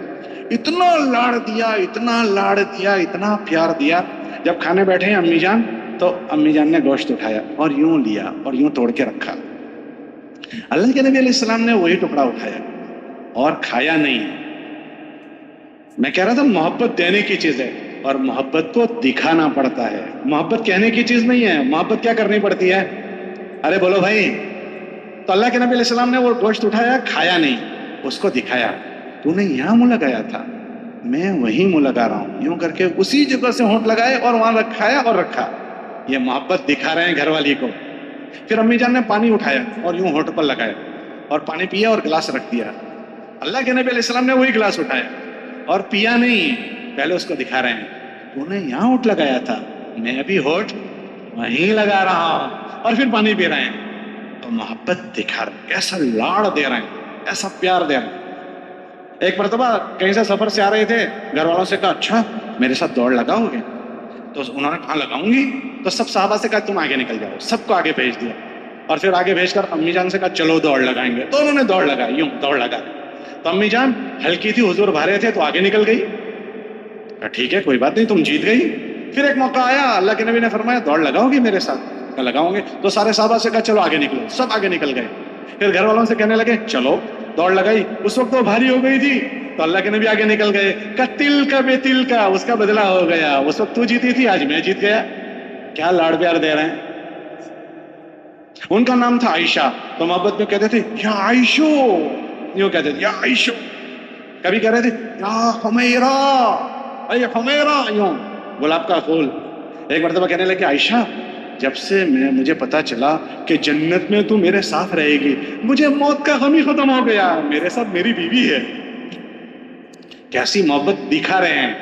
اتنا لاڑ دیا, اتنا لاڑ دیا, اتنا پیار دیا. جب کھانے بیٹھے ہیں امی جان تو امی جان نے گوشت اٹھایا اور یوں لیا اور یوں توڑ کے رکھا. اللہ کے نبی علیہ السلام نے وہی ٹکڑا اٹھایا اور کھایا نہیں. میں کہہ رہا تھا محبت دینے کی چیز ہے اور محبت کو دکھانا پڑتا ہے. محبت کہنے کی چیز نہیں ہے. محبت کیا کرنی پڑتی ہے؟ ارے بولو بھائی. تو اللہ کے نبی علیہ السلام نے وہ گوشت اٹھایا, کھایا نہیں, اس کو دکھایا. تو نے یہاں منہ لگایا تھا, میں وہیں منہ لگا رہا ہوں. یوں کر کے اسی جگہ سے ہونٹ لگائے اور وہاں رکھایا اور رکھا. یہ محبت دکھا رہے ہیں گھر والی کو. پھر امی جان نے پانی اٹھایا اور یوں ہونٹ پر لگایا اور پانی پیا اور گلاس رکھ دیا. اللہ کے نبی علیہ السلام نے وہی گلاس اٹھایا اور پیا نہیں, پہلے اس کو دکھا رہے ہیں تو نے یہاں ہونٹ لگایا تھا, میں ابھی ہونٹ وہیں لگا رہا ہوں اور پھر پانی پی رہے ہیں. تو محبت دکھا رہے ہیں, ایسا لاڑ دے رہے ہیں, ایسا پیار دے رہے ہیں. ایک مرتبہ کہیں سے سفر سے آ رہے تھے, گھر والوں سے کہا اچھا میرے ساتھ دوڑ لگاؤ گے؟ تو انہوں نے کہا لگاؤں گی. تو سب صحابہ سے کہا تم آگے نکل جاؤ, سب کو آگے بھیج دیا. اور پھر آگے بھیج کر امی جان سے کہا چلو دوڑ لگائیں گے. تو انہوں نے دوڑ لگائی, یوں دوڑ لگا. تو امی جان ہلکی تھی, حضور بھارے تھے, تو آگے نکل گئی. ٹھیک ہے کوئی بات نہیں, تم جیت گئی. پھر ایک موقع آیا, اللہ کے نبی نے فرمایا دوڑ لگاؤ گی میرے ساتھ؟ کہا لگاؤں گے. تو سارے صحابہ سے کہا چلو آگے نکلو, سب آگے نکل گئے. پھر گھر والوں سے کہنے لگے چلو, دوڑ لگائی. اس وقت وہ بھاری ہو گئی تھی تو اللہ کے نبی آگے نکل گئے. کہ تل کا بے تل کا, اس کا بدلہ ہو گیا. اس وقت تو جیتی تھی, آج میں جیت گیا. کیا لاڑ پیار دے رہے ہیں. ان کا نام تھا عائشہ, تو محبت میں کہتے تھے یا عائشو, یوں کہتے تھے یا عائشو. کبھی کہہ رہے تھے یا حمیرہ, اے حمیرہ, یوں گلاب کا پھول. ایک مرتبہ کہنے لگے عائشہ جب سے مجھے پتا چلا کہ جنت میں تو میرے ساتھ رہے گی، مجھے موت کا غم ہی ختم ہو گیا، میرے ساتھ میری بیوی ہے۔ کیسی محبت دکھا رہے ہیں۔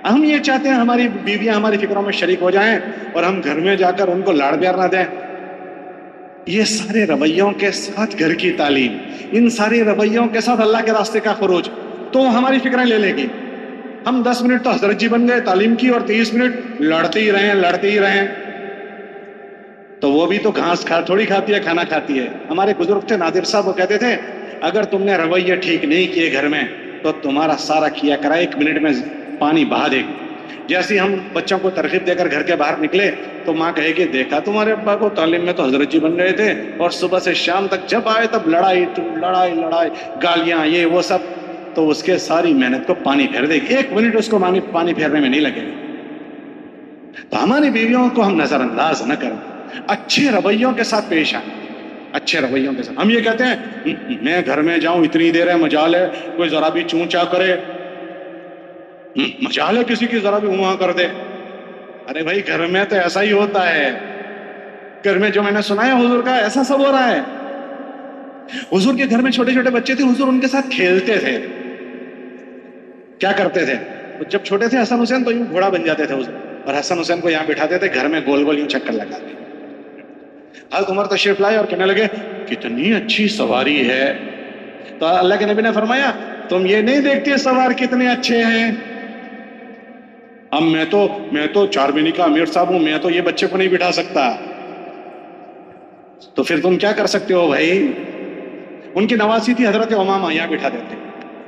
ہم یہ چاہتے ہیں ہماری بیویاں ہماری فکروں میں شریک ہو جائیں اور ہم گھر میں جا کر ان کو لاڑ پیار نہ دیں۔ یہ سارے رویوں کے ساتھ گھر کی تعلیم، ان سارے رویوں کے ساتھ اللہ کے راستے کا خروج، تو ہماری فکریں لے لے گی۔ ہم 10 منٹ تو حضرت جی بن گئے تعلیم کی، اور 30 منٹ لڑتے ہی رہیں، تو وہ بھی تو گھاس تھوڑی کھاتی ہے، کھانا کھاتی ہے۔ ہمارے بزرگ تھے نادر صاحب، وہ کہتے تھے اگر تم نے رویے ٹھیک نہیں کیے گھر میں تو تمہارا سارا کیا کرا 1 منٹ میں پانی بہا دے گی۔ جیسے ہم بچوں کو ترغیب دے کر گھر کے باہر نکلے تو ماں کہے گی دیکھا تمہارے ابا کو، تعلیم میں تو حضرت جی بن گئے تھے، اور صبح سے شام تک جب آئے تب لڑائی گالیاں، یہ وہ سب، تو اس کے ساری محنت کو پانی پھیر دے گی، 1 منٹ اس کو پانی پھیرنے میں نہیں لگے گا۔ تو ہماری بیویوں کو ہم نظر انداز نہ کریں، اچھے رویوں کے ساتھ پیش آئیں، اچھے رویوں کے ساتھ۔ ہم یہ کہتے ہیں میں گھر میں جاؤں اتنی دیر ہے، مجال ہے کوئی ذرا بھی چوں چا کرے، مجال ہے کسی کی ذرا بھی وہاں کر دے۔ ارے بھائی گھر میں تو ایسا ہی ہوتا ہے، گھر میں جو میں نے سنا ہے حضور کا ایسا سب ہو رہا ہے۔ حضور کے گھر میں چھوٹے چھوٹے بچے تھے، حضور ان کے ساتھ کھیلتے تھے۔ کیا کرتے تھے؟ جب چھوٹے تھے حسن حسین تو یوں گھوڑا بن جاتے تھے حضور، اور حسن حسین کو یہاں بٹھاتے تھے گھر میں گول گول یوں چکر لگاتے۔ حضرت عمر تشریف لائے اور کہنے لگے کتنی اچھی سواری ہے، تو اللہ کے نبی نے فرمایا تم یہ نہیں دیکھتے سوار کتنے اچھے ہیں، اب میں تو 4 مہینے کا امیر صاحب ہوں، میں تو یہ بچے کو نہیں بٹھا سکتا، تو پھر تم کیا کر سکتے ہو بھائی؟ ان کی نواسی تھی حضرت امامہ، یہاں بٹھا دیتے،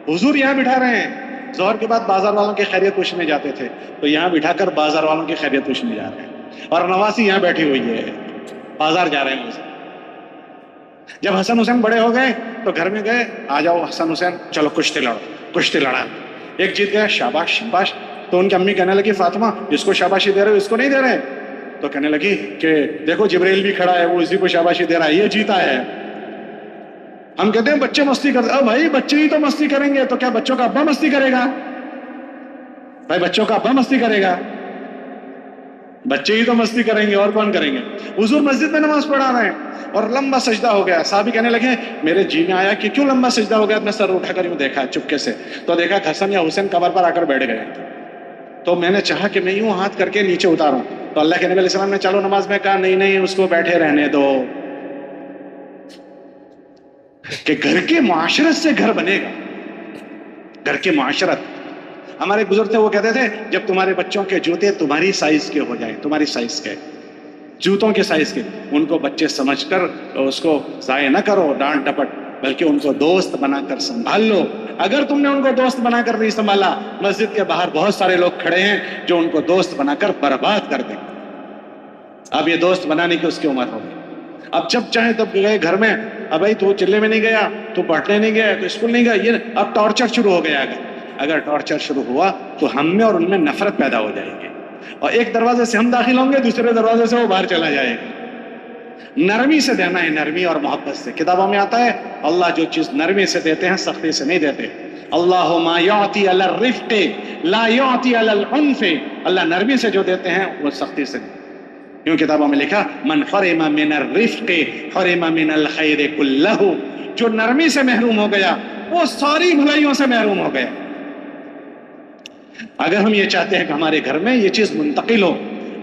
حضور یہاں بٹھا رہے ہیں۔ ظہر کے بعد بازار والوں کی خیریت پوچھنے جاتے تھے تو یہاں بٹھا کر بازار والوں کی خیریت پوچھنے جا رہے ہیں، اور نواسی یہاں بیٹھی ہوئی ہے، بازار جا رہے ہیں حضور۔ جب حسن حسین بڑے ہو گئے تو گھر میں گئے، آ جاؤ حسن حسین چلو کشتی لڑو، کشتی لڑا، ایک جیت گیا، شاباش شاباش۔ تو ان کی امی کہنے لگی فاطمہ اس کو شاباشی دے رہے ہو، اس کو نہیں دے رہے؟ تو کہنے لگی کہ دیکھو جبریل بھی کھڑا ہے، وہ اسی کو شاباشی دے رہا ہے، یہ جیتا ہے۔ ہم کہتے ہیں بچے مستی کرتے، اب بھائی بچے ہی تو مستی کریں گے تو کیا بچوں کا ابا مستی کرے گا؟ بھائی بچوں کا ابا مستی کرے گا؟ بچے ہی تو مستی کریں گے، اور کون کریں گے؟ حضور مسجد میں نماز پڑھا رہے ہیں اور لمبا سجدہ ہو گیا، صحابی کہنے لگے میرے جی میں آیا کہ کیوں لمبا سجدہ ہو گیا، میں سر اٹھا کر یوں دیکھا چپکے سے، تو دیکھا حسن یا حسین قبر پر آ کر بیٹھ گئے، تو میں نے چاہا کہ میں یوں ہاتھ کر کے نیچے اتاروں، تو اللہ کے نبی علیہ السلام نے چالو نماز میں کہا نہیں اس کو بیٹھے رہنے دو، کہ گھر کے معاشرت سے گھر بنے گا، گھر کے معاشرت۔ ہمارے بزرگ تھے وہ کہتے تھے جب تمہارے بچوں کے جوتے تمہاری سائز کے ہو جائیں، تمہاری سائز کے جوتوں کے سائز کے، ان کو بچے سمجھ کر اس کو ضائع نہ کرو ڈانٹ ڈپٹ، بلکہ ان کو دوست بنا کر سنبھال لو۔ اگر تم نے ان کو دوست بنا کر نہیں سنبھالا، مسجد کے باہر بہت سارے لوگ کھڑے ہیں جو ان کو دوست بنا کر برباد کر دیں گے۔ اب یہ دوست بنانے کی اس کی عمر ہوگی، اب جب چاہے تب گئے گھر میں، اب بھائی تو چلے میں نہیں گیا، تو پڑھنے نہیں گیا، تو اسکول نہیں گیا، یہ اب ٹارچر شروع ہو گیا۔ اگر ٹارچر شروع ہوا تو ہم میں اور ان میں نفرت پیدا ہو جائے گی، اور ایک دروازے سے ہم داخل ہوں گے، دوسرے دروازے سے وہ باہر چلا جائے گا۔ نرمی سے دینا ہے، نرمی اور محبت سے۔ کتابوں میں آتا ہے اللہ جو چیز نرمی سے دیتے ہیں سختی سے نہیں دیتے۔ اللہ ما یعطی علی الرفق لا یعطی علی العنف، اللہ نرمی سے جو دیتے ہیں وہ سختی سے نہیں۔ یوں کتابوں میں لکھا من حرم من الرفق حرم من الخیر کلہ، جو نرمی سے محروم ہو گیا وہ ساری بھلائیوں سے محروم ہو گیا۔ اگر ہم یہ چاہتے ہیں کہ ہمارے گھر میں یہ چیز منتقل ہو،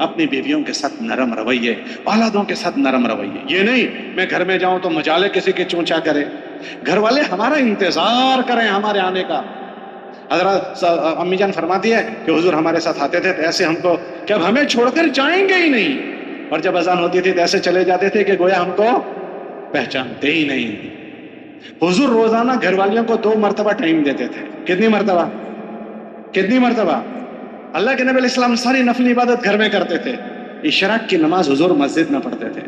اپنی بیویوں کے ساتھ نرم رویے، اولادوں کے ساتھ نرم رویے، یہ نہیں میں گھر میں جاؤں تو مجالے کسی کے چونچا کرے، گھر والے ہمارا انتظار کریں ہمارے آنے کا۔ حضرت امی جان فرماتی ہے کہ حضور ہمارے ساتھ آتے تھے تو ایسے ہم کو کہ اب ہمیں چھوڑ کر جائیں گے ہی نہیں، اور جب اذان ہوتی تھی تو ایسے چلے جاتے تھے کہ گویا ہم کو پہچانتے ہی نہیں۔ حضور روزانہ گھر والیوں کو 2 مرتبہ ٹائم دیتے تھے۔ کتنی مرتبہ؟ اللہ کے نبی علیہ السلام ساری نفلی عبادت گھر میں کرتے تھے، اشراق کی نماز حضور مسجد میں پڑھتے تھے،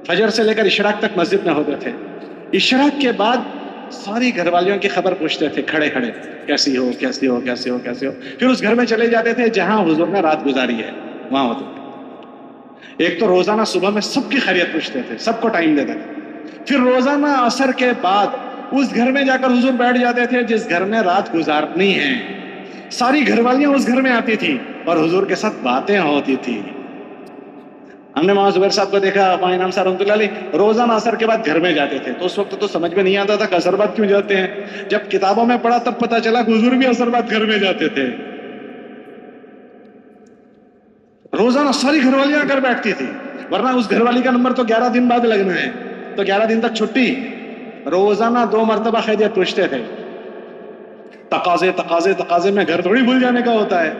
فجر سے لے کر اشراق تک مسجد میں ہوتے تھے، اشراق کے بعد ساری گھر والیوں کی خبر پوچھتے تھے کھڑے کھڑے، کیسی ہو، پھر اس گھر میں چلے جاتے تھے جہاں حضور نے رات گزاری ہے، وہاں ہوتے تھے۔ ایک تو روزانہ صبح میں سب کی خیریت پوچھتے تھے، سب کو ٹائم دیتے تھے، پھر روزانہ عصر کے بعد اس گھر میں جا کر حضور بیٹھ جاتے تھے جس گھر میں رات گزارنی ہے، ساری گھر والیاں اس گھر میں آتی تھی اور حضور کے ساتھ باتیں ہوتی تھی۔ ہم نے وہاں زبیر صاحب کو دیکھا، وہاں امام صاحب رحمۃ اللہ علیہ روزانہ عصر کے بعد گھر میں جاتے تھے، تو اس وقت تو سمجھ میں نہیں آتا تھا کہ عصر بعد کیوں جاتے ہیں، جب کتابوں میں پڑھا تب پتہ چلا کہ حضور بھی عصر بعد گھر میں جاتے تھے۔ روزانہ ساری گھر والیاں کر بیٹھتی تھی، ورنہ اس گھر والی کا نمبر تو 11 دن بعد لگنا ہے، تو 11 دن تک چھٹی۔ روزانہ 2 مرتبہ خیریت پوچھتے تھے۔ تقاضے تقاضے تقاضے میں گھر تھوڑی بھول جانے کا ہوتا ہے،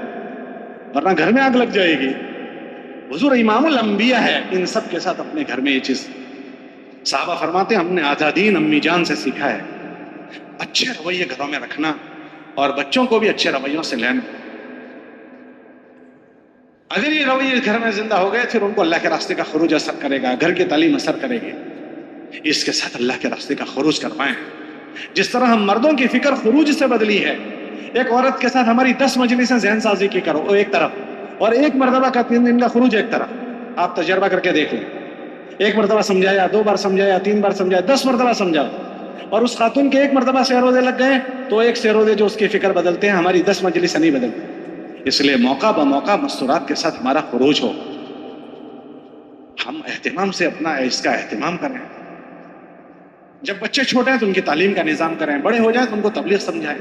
ورنہ گھر میں آگ لگ جائے گی۔ حضور امام الانبیاء ہے، ان سب کے ساتھ اپنے گھر میں یہ چیز۔ صحابہ فرماتے ہیں ہم نے آدھا دین امی جان سے سیکھا ہے، اچھے رویے گھروں میں رکھنا اور بچوں کو بھی اچھے رویوں سے لینا۔ اگر یہ رویے گھر میں زندہ ہو گئے پھر ان کو اللہ کے راستے کا خروج اثر کرے گا، گھر کی تعلیم اثر کرے گی۔ اس کے ساتھ اللہ کے راستے کا خروج کروائیں۔ جس طرح ہم مردوں کی فکر خروج سے بدلی ہے، ایک عورت کے ساتھ ہماری 10 مجلسیں ذہن سازی کی کرو ایک طرف، اور ایک مرتبہ کا 3 دن کا خروج ایک طرف۔ آپ تجربہ کر کے دیکھ لیں، ایک مرتبہ سمجھایا، 2 بار سمجھایا، 3 بار سمجھایا، 10 مرتبہ سمجھا، اور اس خاتون کے ایک مرتبہ سے روزے لگ گئے تو ایک سے روزے جو اس کی فکر بدلتے ہیں، ہماری 10 مجلسیں نہیں بدلتی۔ اس لیے موقع بموقع مستورات کے ساتھ ہمارا خروج ہو، ہم اہتمام سے اپنا اس کا اہتمام کریں۔ جب بچے چھوٹے ہیں تو ان کی تعلیم کا نظام کریں، بڑے ہو جائیں تو ان کو تبلیغ سمجھائیں،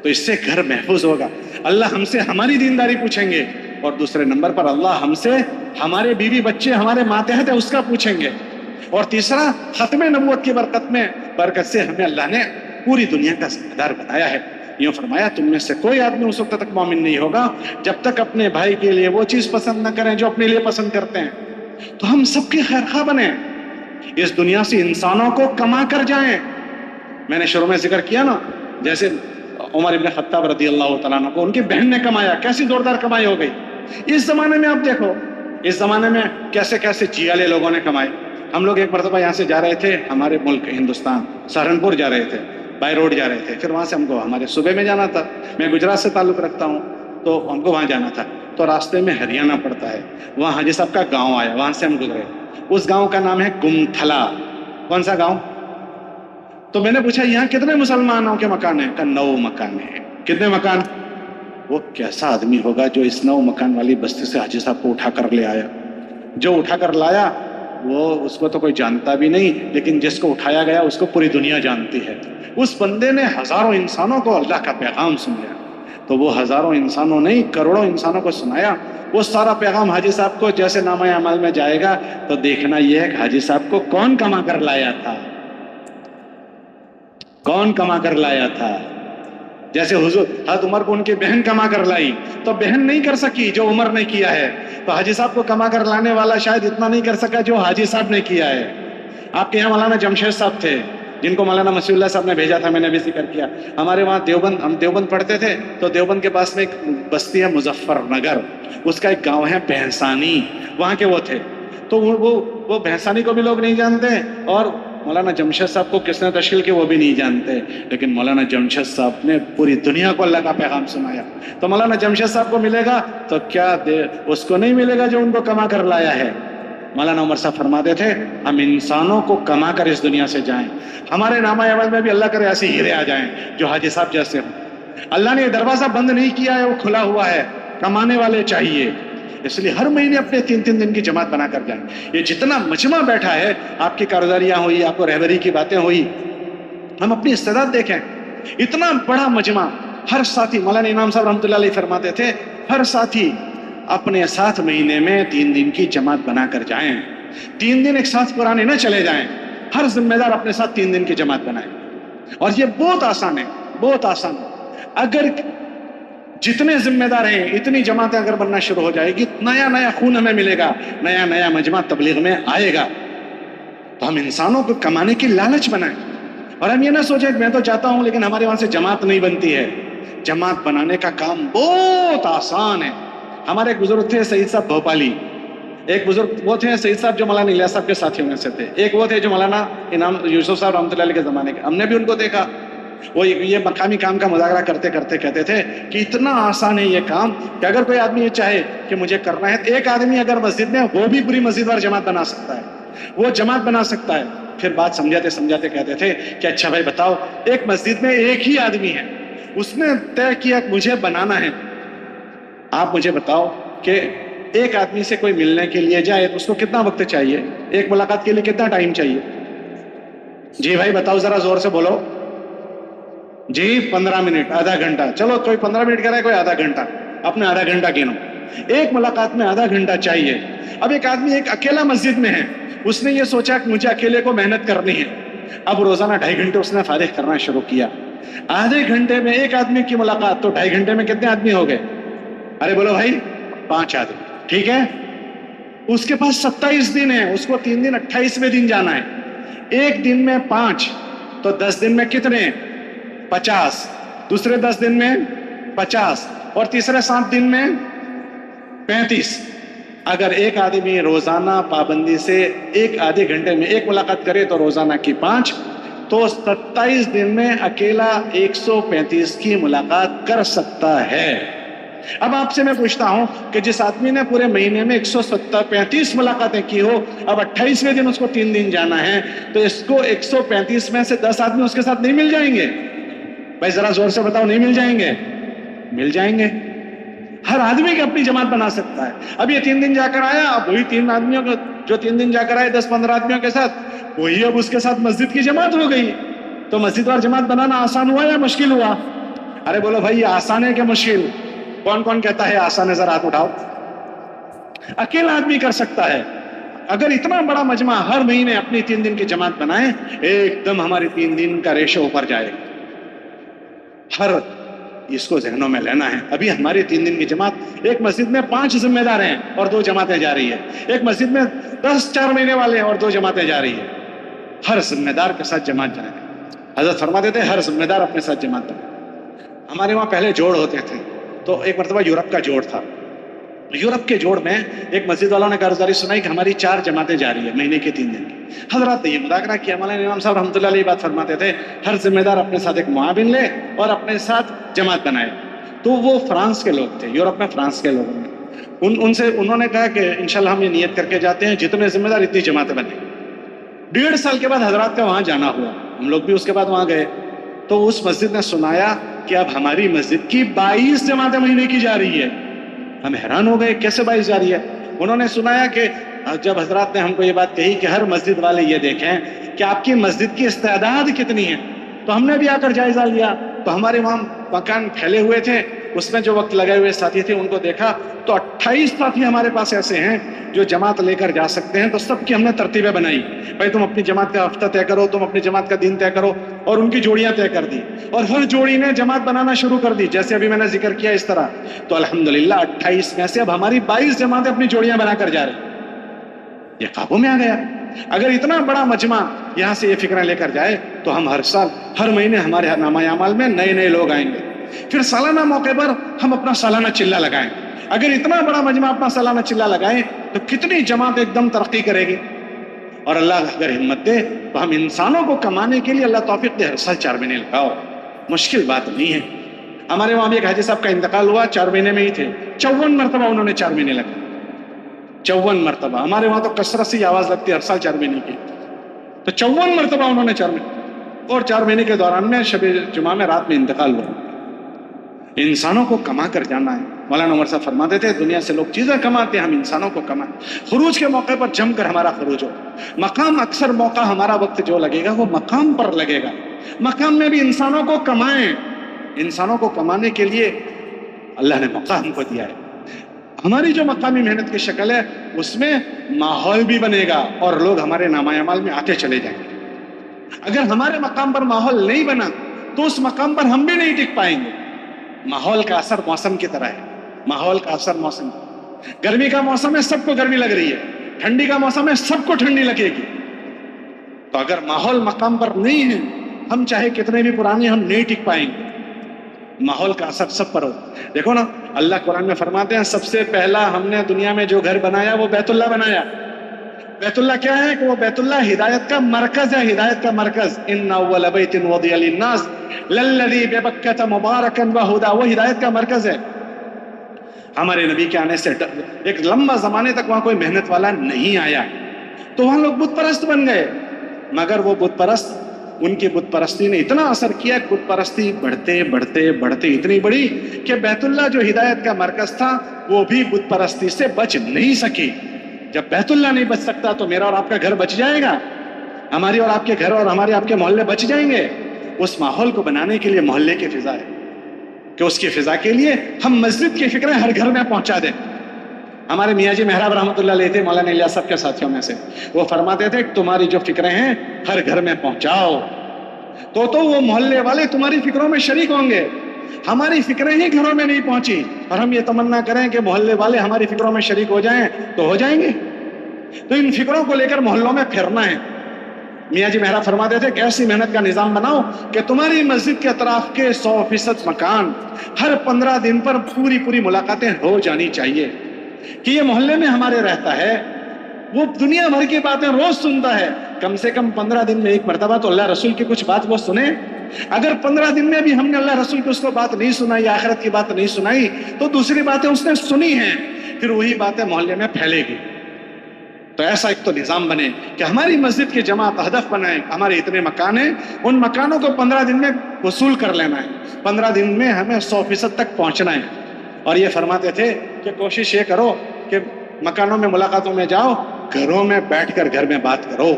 تو اس سے گھر محفوظ ہوگا۔ اللہ ہم سے ہماری دینداری پوچھیں گے، اور دوسرے نمبر پر اللہ ہم سے ہمارے بیوی بچے ہمارے ماتحت ہیں اس کا پوچھیں گے، اور تیسرا ختم نبوت کی برکت سے ہمیں اللہ نے پوری دنیا کا ذمہ دار بنایا ہے۔ یوں فرمایا تم میں سے کوئی آدمی اس وقت تک مومن نہیں ہوگا جب تک اپنے بھائی کے لیے وہ چیز پسند نہ کریں جو اپنے لیے پسند کرتے ہیں۔ تو ہم سب کے خیر خواہ بنیں، اس دنیا سے انسانوں کو کما کر جائیں۔ میں نے شروع میں ذکر کیا نا، جیسے عمر ابن خطاب رضی اللہ تعالیٰ عنہ کو ان کی بہن نے کمایا، کیسی زوردار کمائی ہو گئی۔ اس زمانے میں آپ دیکھو، اس زمانے میں کیسے کیسے جیالے لوگوں نے کمائے۔ ہم لوگ ایک مرتبہ یہاں سے جا رہے تھے، ہمارے ملک ہندوستان سہارنپور جا رہے تھے، بائی روڈ جا رہے تھے، پھر وہاں سے ہم کو ہمارے صوبے میں جانا تھا، میں گجرات سے تعلق رکھتا ہوں تو ہم کو وہاں جانا تھا، تو راستے میں ہریانہ پڑتا ہے، وہاں حاجی صاحب کا گاؤں آیا، وہاں سے ہم گزرے۔ اس گاؤں کا نام ہے گمتھلا۔ کون سا گاؤں؟ تو میں نے پوچھا یہاں کتنے مسلمانوں کے مکان ہیں؟ کہا 9 مکان ہیں۔ کتنے مکان؟ وہ کیسا آدمی ہوگا جو اس 9 مکان والی بستی سے حاجی صاحب کو اٹھا کر لے آیا؟ جو اٹھا کر لایا وہ اس کو تو کوئی جانتا بھی نہیں، لیکن جس کو اٹھایا گیا اس کو پوری دنیا جانتی ہے۔ اس بندے نے ہزاروں انسانوں کو اللہ کا پیغام سنایا، تو وہ ہزاروں انسانوں نہیں کروڑوں انسانوں کو سنایا۔ وہ سارا پیغام حاجی صاحب کو جیسے نامہ عمل میں جائے گا تو دیکھنا یہ ہے کہ حاجی صاحب کو کون کما کر لایا تھا، کون کما کر لایا تھا۔ جیسے حضور حضرت عمر کو ان کی بہن کما کر لائی، تو بہن نہیں کر سکی جو عمر نے کیا ہے، تو حاجی صاحب کو کما کر لانے والا شاید اتنا نہیں کر سکا جو حاجی صاحب نے کیا ہے۔ آپ کے یہاں مولانا جمشید صاحب تھے جن کو مولانا مسیح اللہ صاحب نے بھیجا تھا، میں نے بھی ذکر کیا۔ ہمارے وہاں دیوبند، ہم دیوبند پڑھتے تھے تو دیوبند کے پاس میں ایک بستی ہے مظفر نگر، اس کا ایک گاؤں ہے بھینسانی، وہاں کے وہ تھے۔ تو وہ بھینسانی کو بھی لوگ نہیں جانتے، اور مولانا جمشید صاحب کو کس نے تشکیل کی وہ بھی نہیں جانتے، لیکن مولانا جمشید صاحب نے پوری دنیا کو اللہ کا پیغام سنایا۔ تو مولانا جمشید صاحب کو ملے گا تو کیا اس کو نہیں ملے گا جو ان کو کما کر لایا ہے۔ مولانا عمر صاحب فرماتے تھے ہم انسانوں کو کما کر اس دنیا سے جائیں، ہمارے نامہ عمل میں بھی اللہ کرے ایسے ہیرے آ جائیں جو حاجی صاحب جیسے ہوں۔ اللہ نے یہ دروازہ بند نہیں کیا ہے، وہ کھلا ہوا ہے، کمانے والے چاہیے۔ اس لیے ہر مہینے اپنے 3 دن کی جماعت بنا کر جائیں۔ یہ جتنا مجمع بیٹھا ہے، آپ کی کارگزاریاں ہوئی، آپ کو رہبری کی باتیں ہوئی، ہم اپنی استعداد دیکھیں، اتنا بڑا مجمع، ہر ساتھی، مولانا امام صاحب رحمۃ اللہ علیہ فرماتے تھے ہر ساتھی اپنے ساتھ مہینے میں 3 دن کی جماعت بنا کر جائیں۔ 3 دن ایک ساتھ پرانے نہ چلے جائیں، ہر ذمہ دار اپنے ساتھ 3 دن کی جماعت بنائیں۔ اور یہ بہت آسان ہے، بہت آسان ہے۔ اگر جتنے ذمہ دار ہیں اتنی جماعتیں اگر بننا شروع ہو جائے گی، نیا نیا خون ہمیں ملے گا، نیا نیا مجمع تبلیغ میں آئے گا۔ تو ہم انسانوں کو کمانے کی لالچ بنائیں، اور ہم یہ نہ سوچیں کہ میں تو چاہتا ہوں لیکن ہمارے وہاں سے جماعت نہیں بنتی ہے۔ جماعت بنانے کا کام بہت آسان ہے۔ ہمارے ایک بزرگ تھے سعید صاحب بھوپالی، ایک بزرگ وہ تھے سعید صاحب جو مولانا الیاس صاحب کے ساتھیوں میں سے تھے، ایک وہ تھے جو مولانا انعام یوسف صاحب رحمۃ اللہ علیہ کے زمانے کے، ہم نے بھی ان کو دیکھا۔ وہ یہ مقامی کام کا مذاکرہ کرتے کرتے کہتے تھے کہ اتنا آسان ہے یہ کام کہ اگر کوئی آدمی یہ چاہے کہ مجھے کرنا ہے، ایک آدمی اگر مسجد میں وہ بھی پوری مسجد وار جماعت بنا سکتا ہے، وہ جماعت بنا سکتا ہے۔ پھر بات سمجھاتے سمجھاتے کہتے تھے کہ اچھا بھائی بتاؤ، ایک مسجد میں ایک ہی آدمی ہے، اس نے طے کیا کہ مجھے بنانا ہے، آپ مجھے بتاؤ کہ ایک آدمی سے کوئی ملنے کے لیے جائے تو اس کو کتنا وقت چاہیے؟ ایک ملاقات کے لیے کتنا ٹائم چاہیے؟ جی بھائی بتاؤ ذرا زور سے بولو. جی 15 منٹ، آدھا گھنٹہ. چلو کوئی 15 منٹ کرے کوئی آدھا گھنٹہ، اپنے آدھا گھنٹہ گنو. ایک ملاقات میں آدھا گھنٹہ چاہیے. اب ایک آدمی ایک اکیلا مسجد میں ہے، اس نے یہ سوچا کہ مجھے اکیلے کو محنت کرنی ہے. اب روزانہ 2.5 گھنٹے اس نے فارغ کرنا شروع کیا. آدھے گھنٹے میں ایک آدمی کی ملاقات، تو 2.5 گھنٹے میں کتنے آدمی ہو گئے؟ ارے بولو بھائی 5 آدمی. ٹھیک ہے. اس کے پاس 27 دن ہے، اس کو 3 دن 28ویں دن جانا ہے. ایک دن میں 5 تو 10 دن میں کتنے؟ 50. دوسرے 10 دن میں 50 اور تیسرے 7 دن میں 35. اگر ایک آدمی روزانہ پابندی سے ایک آدھے گھنٹے میں ایک ملاقات کرے تو روزانہ کی 5، تو 27 دن میں اکیلا 135 کی ملاقات کر سکتا ہے. اب آپ سے میں پوچھتا ہوں کہ جس آدمی نے پورے مہینے میں 135 ملاقاتیں کی ہو، اب 28ویں دن اس کو 3 دن جانا ہے، تو اس کو 135 میں سے 10 آدمی اس کے ساتھ نہیں مل جائیں گے؟ بھائی ذرا زور سے بتاؤ، نہیں مل جائیں گے؟ مل جائیں گے. ہر آدمی کی اپنی جماعت بنا سکتا ہے. اب یہ 3 دن جا کر آیا، اب وہی 3 آدمیوں کو جو 3 دن جا کر آئے 10-15 آدمیوں کے ساتھ، وہی اب اس کے ساتھ مسجد کی جماعت ہو گئی. تو مسجد اور جماعت بنانا آسان ہوا یا مشکل ہوا؟ ارے بولو بھائی یہ آسان ہے کہ مشکل؟ کون کون کہتا ہے آسان ہے؟ ذرا ہاتھ اٹھاؤ. اکیلا آدمی کر سکتا ہے. اگر اتنا بڑا مجمع ہر مہینے اپنی 3 دن کی جماعت بنائے، ایک دم ہماری 3 دن کا ریشو اوپر جائے گا. ہر اس کو ذہنوں میں لینا ہے. ابھی ہماری 3 دن کی جماعت، ایک مسجد میں 5 ذمہ دار ہیں اور 2 جماعتیں جا رہی ہے. ایک مسجد میں 10 4 مہینے والے ہیں اور 2 جماعتیں جا رہی ہے. ہر ذمہ دار کے ساتھ جماعت جائے. حضرت فرماتے تھے ہر ذمہ دار اپنے ساتھ جماعت بنائے. ہمارے وہاں پہلے جوڑ ہوتے تھے، تو ایک مرتبہ یورپ کا جوڑ تھا. یورپ کے جوڑ میں ایک مسجد والوں نے کارگزاری سنائی کہ ہماری 4 جماعتیں جاری ہیں مہینے کے 3 دن کی. حضرات نے یہ مذاکرہ کیا. مولانا امام صاحب رحمۃ اللہ علیہ بات فرماتے تھے ہر ذمہ دار اپنے ساتھ ایک معاون لے اور اپنے ساتھ جماعت بنائے. تو وہ فرانس کے لوگ تھے، یورپ میں فرانس کے لوگ ہیں. ان سے انہوں نے کہا کہ انشاءاللہ ہم یہ نیت کر کے جاتے ہیں جتنے ذمہ دار اتنی جماعتیں بنیں. 1.5 سال کے بعد حضرات کا وہاں جانا ہوا. ہم لوگ بھی اس کے بعد وہاں گئے. تو اس مسجد نے سنایا کہ اب ہماری مسجد کی 22 جماعتیں مہینے کی جا رہی ہے. ہم حیران ہو گئے کیسے 22 جا رہی ہے. انہوں نے سنایا کہ جب حضرات نے ہم کو یہ بات کہی کہ ہر مسجد والے یہ دیکھیں کہ آپ کی مسجد کی استعداد کتنی ہے، تو ہم نے بھی آ کر جائزہ لیا. تو ہمارے وہاں مکان پھیلے ہوئے تھے، اس میں جو وقت لگے ہوئے ساتھی تھے ان کو دیکھا تو 28 ساتھی ہمارے پاس ایسے ہیں جو جماعت لے کر جا سکتے ہیں. تو سب کی ہم نے ترتیبیں بنائی. بھائی تم اپنی جماعت کا ہفتہ طے کرو، تم اپنی جماعت کا دن طے کرو، اور ان کی جوڑیاں طے کر دی. اور ہر جوڑی نے جماعت بنانا شروع کر دی جیسے ابھی میں نے ذکر کیا اس طرح. تو الحمدللہ 28 میں سے اب ہماری 22 جماعتیں اپنی جوڑیاں بنا کر جا رہی. یہ قابو میں آ گیا. اگر اتنا بڑا مجمع یہاں سے یہ فکریں لے کر جائے تو ہم ہر سال ہر مہینے ہمارے نامہ اعمال میں نئے نئے لوگ آئیں گے. پھر سالانہ موقع پر ہم اپنا سالانہ چلہ لگائیں. اگر اتنا بڑا مجمع اپنا سالانہ چلہ لگائیں تو کتنی جماعت ایک دم ترقی کرے گی. اور اللہ اگر ہمت دے تو ہم انسانوں کو کمانے کے لیے اللہ توفیق دے ہر سال 4 مہینے لگاؤ. مشکل بات نہیں ہے. ہمارے وہاں بھی ایک حاجی صاحب کا انتقال ہوا، 4 مہینے میں ہی تھے. 54 مرتبہ انہوں نے 4 مہینے لگائے. 54 مرتبہ. ہمارے وہاں تو کثرت سے آواز لگتی ہے ہر سال 4 مہینے کی. تو 54 مرتبہ انہوں نے 4 مہینے، اور 4 مہینے کے دوران میں شب جمعہ میں رات میں انتقال ہوا. انسانوں کو کما کر جانا ہے. مولانا عمر صاحب فرماتے تھے دنیا سے لوگ چیزیں کماتے ہیں، ہم انسانوں کو کمائیں. خروج کے موقع پر جم کر ہمارا خروج ہو. مقام اکثر موقع ہمارا وقت جو لگے گا وہ مقام پر لگے گا. مقام میں بھی انسانوں کو کمائیں. انسانوں کو کمانے کے لیے اللہ نے موقع ہم کو دیا ہے. ہماری جو مقامی محنت کی شکل ہے اس میں ماحول بھی بنے گا اور لوگ ہمارے نامہ اعمال میں آتے چلے جائیں گے. اگر ہمارے مقام پر ماحول نہیں بنا تو اس مقام پر ہم بھی نہیں ٹک پائیں گے. ماحول کا اثر موسم کی طرح ہے. ماحول کا اثر موسم، گرمی کا موسم ہے سب کو گرمی لگ رہی ہے، ٹھنڈی کا موسم ہے سب کو ٹھنڈی لگے گی. تو اگر ماحول مقام پر نہیں ہے ہم چاہے کتنے بھی پرانے ہم نہیں ٹک پائیں گے. ماحول کا اثر سب پر ہو. دیکھو نا اللہ قرآن میں فرماتے ہیں سب سے پہلا ہم نے دنیا میں جو گھر بنایا وہ بیت اللہ بنایا. بیت اللہ کیا ہے کہ وہ بیت اللہ ہدایت کا مرکز ہے. ہدایت کا مرکز ان اول بیت وضع للناس للذی ببکۃ مبارکا وہدی، وہ ہدایت کا مرکز ہے. ہمارے نبی کے آنے سے ایک لمبا زمانے تک وہاں کوئی محنت والا نہیں آیا، تو وہاں لوگ بت پرست بن گئے. مگر وہ بت پرست ان کی بت پرستی نے اتنا اثر کیا کہ بت پرستی بڑھتے بڑھتے بڑھتے اتنی بڑی کہ بیت اللہ جو ہدایت کا مرکز تھا وہ بھی بت پرستی سے بچ نہیں سکی۔ جب بیت اللہ نہیں بچ سکتا تو میرا اور آپ کا گھر بچ جائے گا، ہماری اور آپ کے گھر اور ہمارے آپ کے محلے بچ جائیں گے۔ اس ماحول کو بنانے کے لیے محلے کی فضا ہے کہ اس کی فضا کے لیے ہم مسجد کی فکریں ہر گھر میں پہنچا دیں۔ ہمارے میاں جی محراب رحمۃ اللہ علیہ تھے، مولانا الیاس صاحب کے ساتھیوں میں سے، وہ فرماتے تھے کہ تمہاری جو فکریں ہیں ہر گھر میں پہنچاؤ تو وہ محلے والے تمہاری فکروں میں شریک ہوں گے۔ ہماری فکریں ہی گھروں میں نہیں پہنچی اور ہم یہ تمنا کریں کہ محلے والے ہماری فکروں میں شریک ہو جائیں تو ہو جائیں گے۔ تو ان فکروں کو لے کر محلوں میں پھرنا ہے۔ میاں جی محراب فرماتے تھے کہ ایسی محنت کا نظام بناؤ کہ تمہاری مسجد کے اطراف کے 100% مکان ہر 15 دن پر پوری ملاقاتیں ہو جانی چاہیے کہ یہ محلے میں ہمارے رہتا ہے، وہ دنیا بھر کی باتیں روز سنتا ہے، کم سے کم 15 دن میں ایک مرتبہ تو اللہ رسول کی کچھ بات وہ سنے۔ اگر 15 دن میں بھی ہم نے اللہ رسول کی اس کو بات نہیں سنائی، آخرت کی بات نہیں سنائی، تو دوسری باتیں اس نے سنی ہیں، پھر وہی باتیں محلے میں پھیلے گی۔ تو ایسا ایک تو نظام بنے کہ ہماری مسجد کی جماعت ہدف بنائے، ہمارے اتنے مکان ہیں، ان مکانوں کو 15 دن میں وصول کر لینا ہے، 15 دن میں ہمیں 100% تک پہنچنا ہے۔ اور یہ فرماتے تھے کہ کوشش یہ کرو کہ مکانوں میں ملاقاتوں میں جاؤ، گھروں میں بیٹھ کر گھر میں بات کرو۔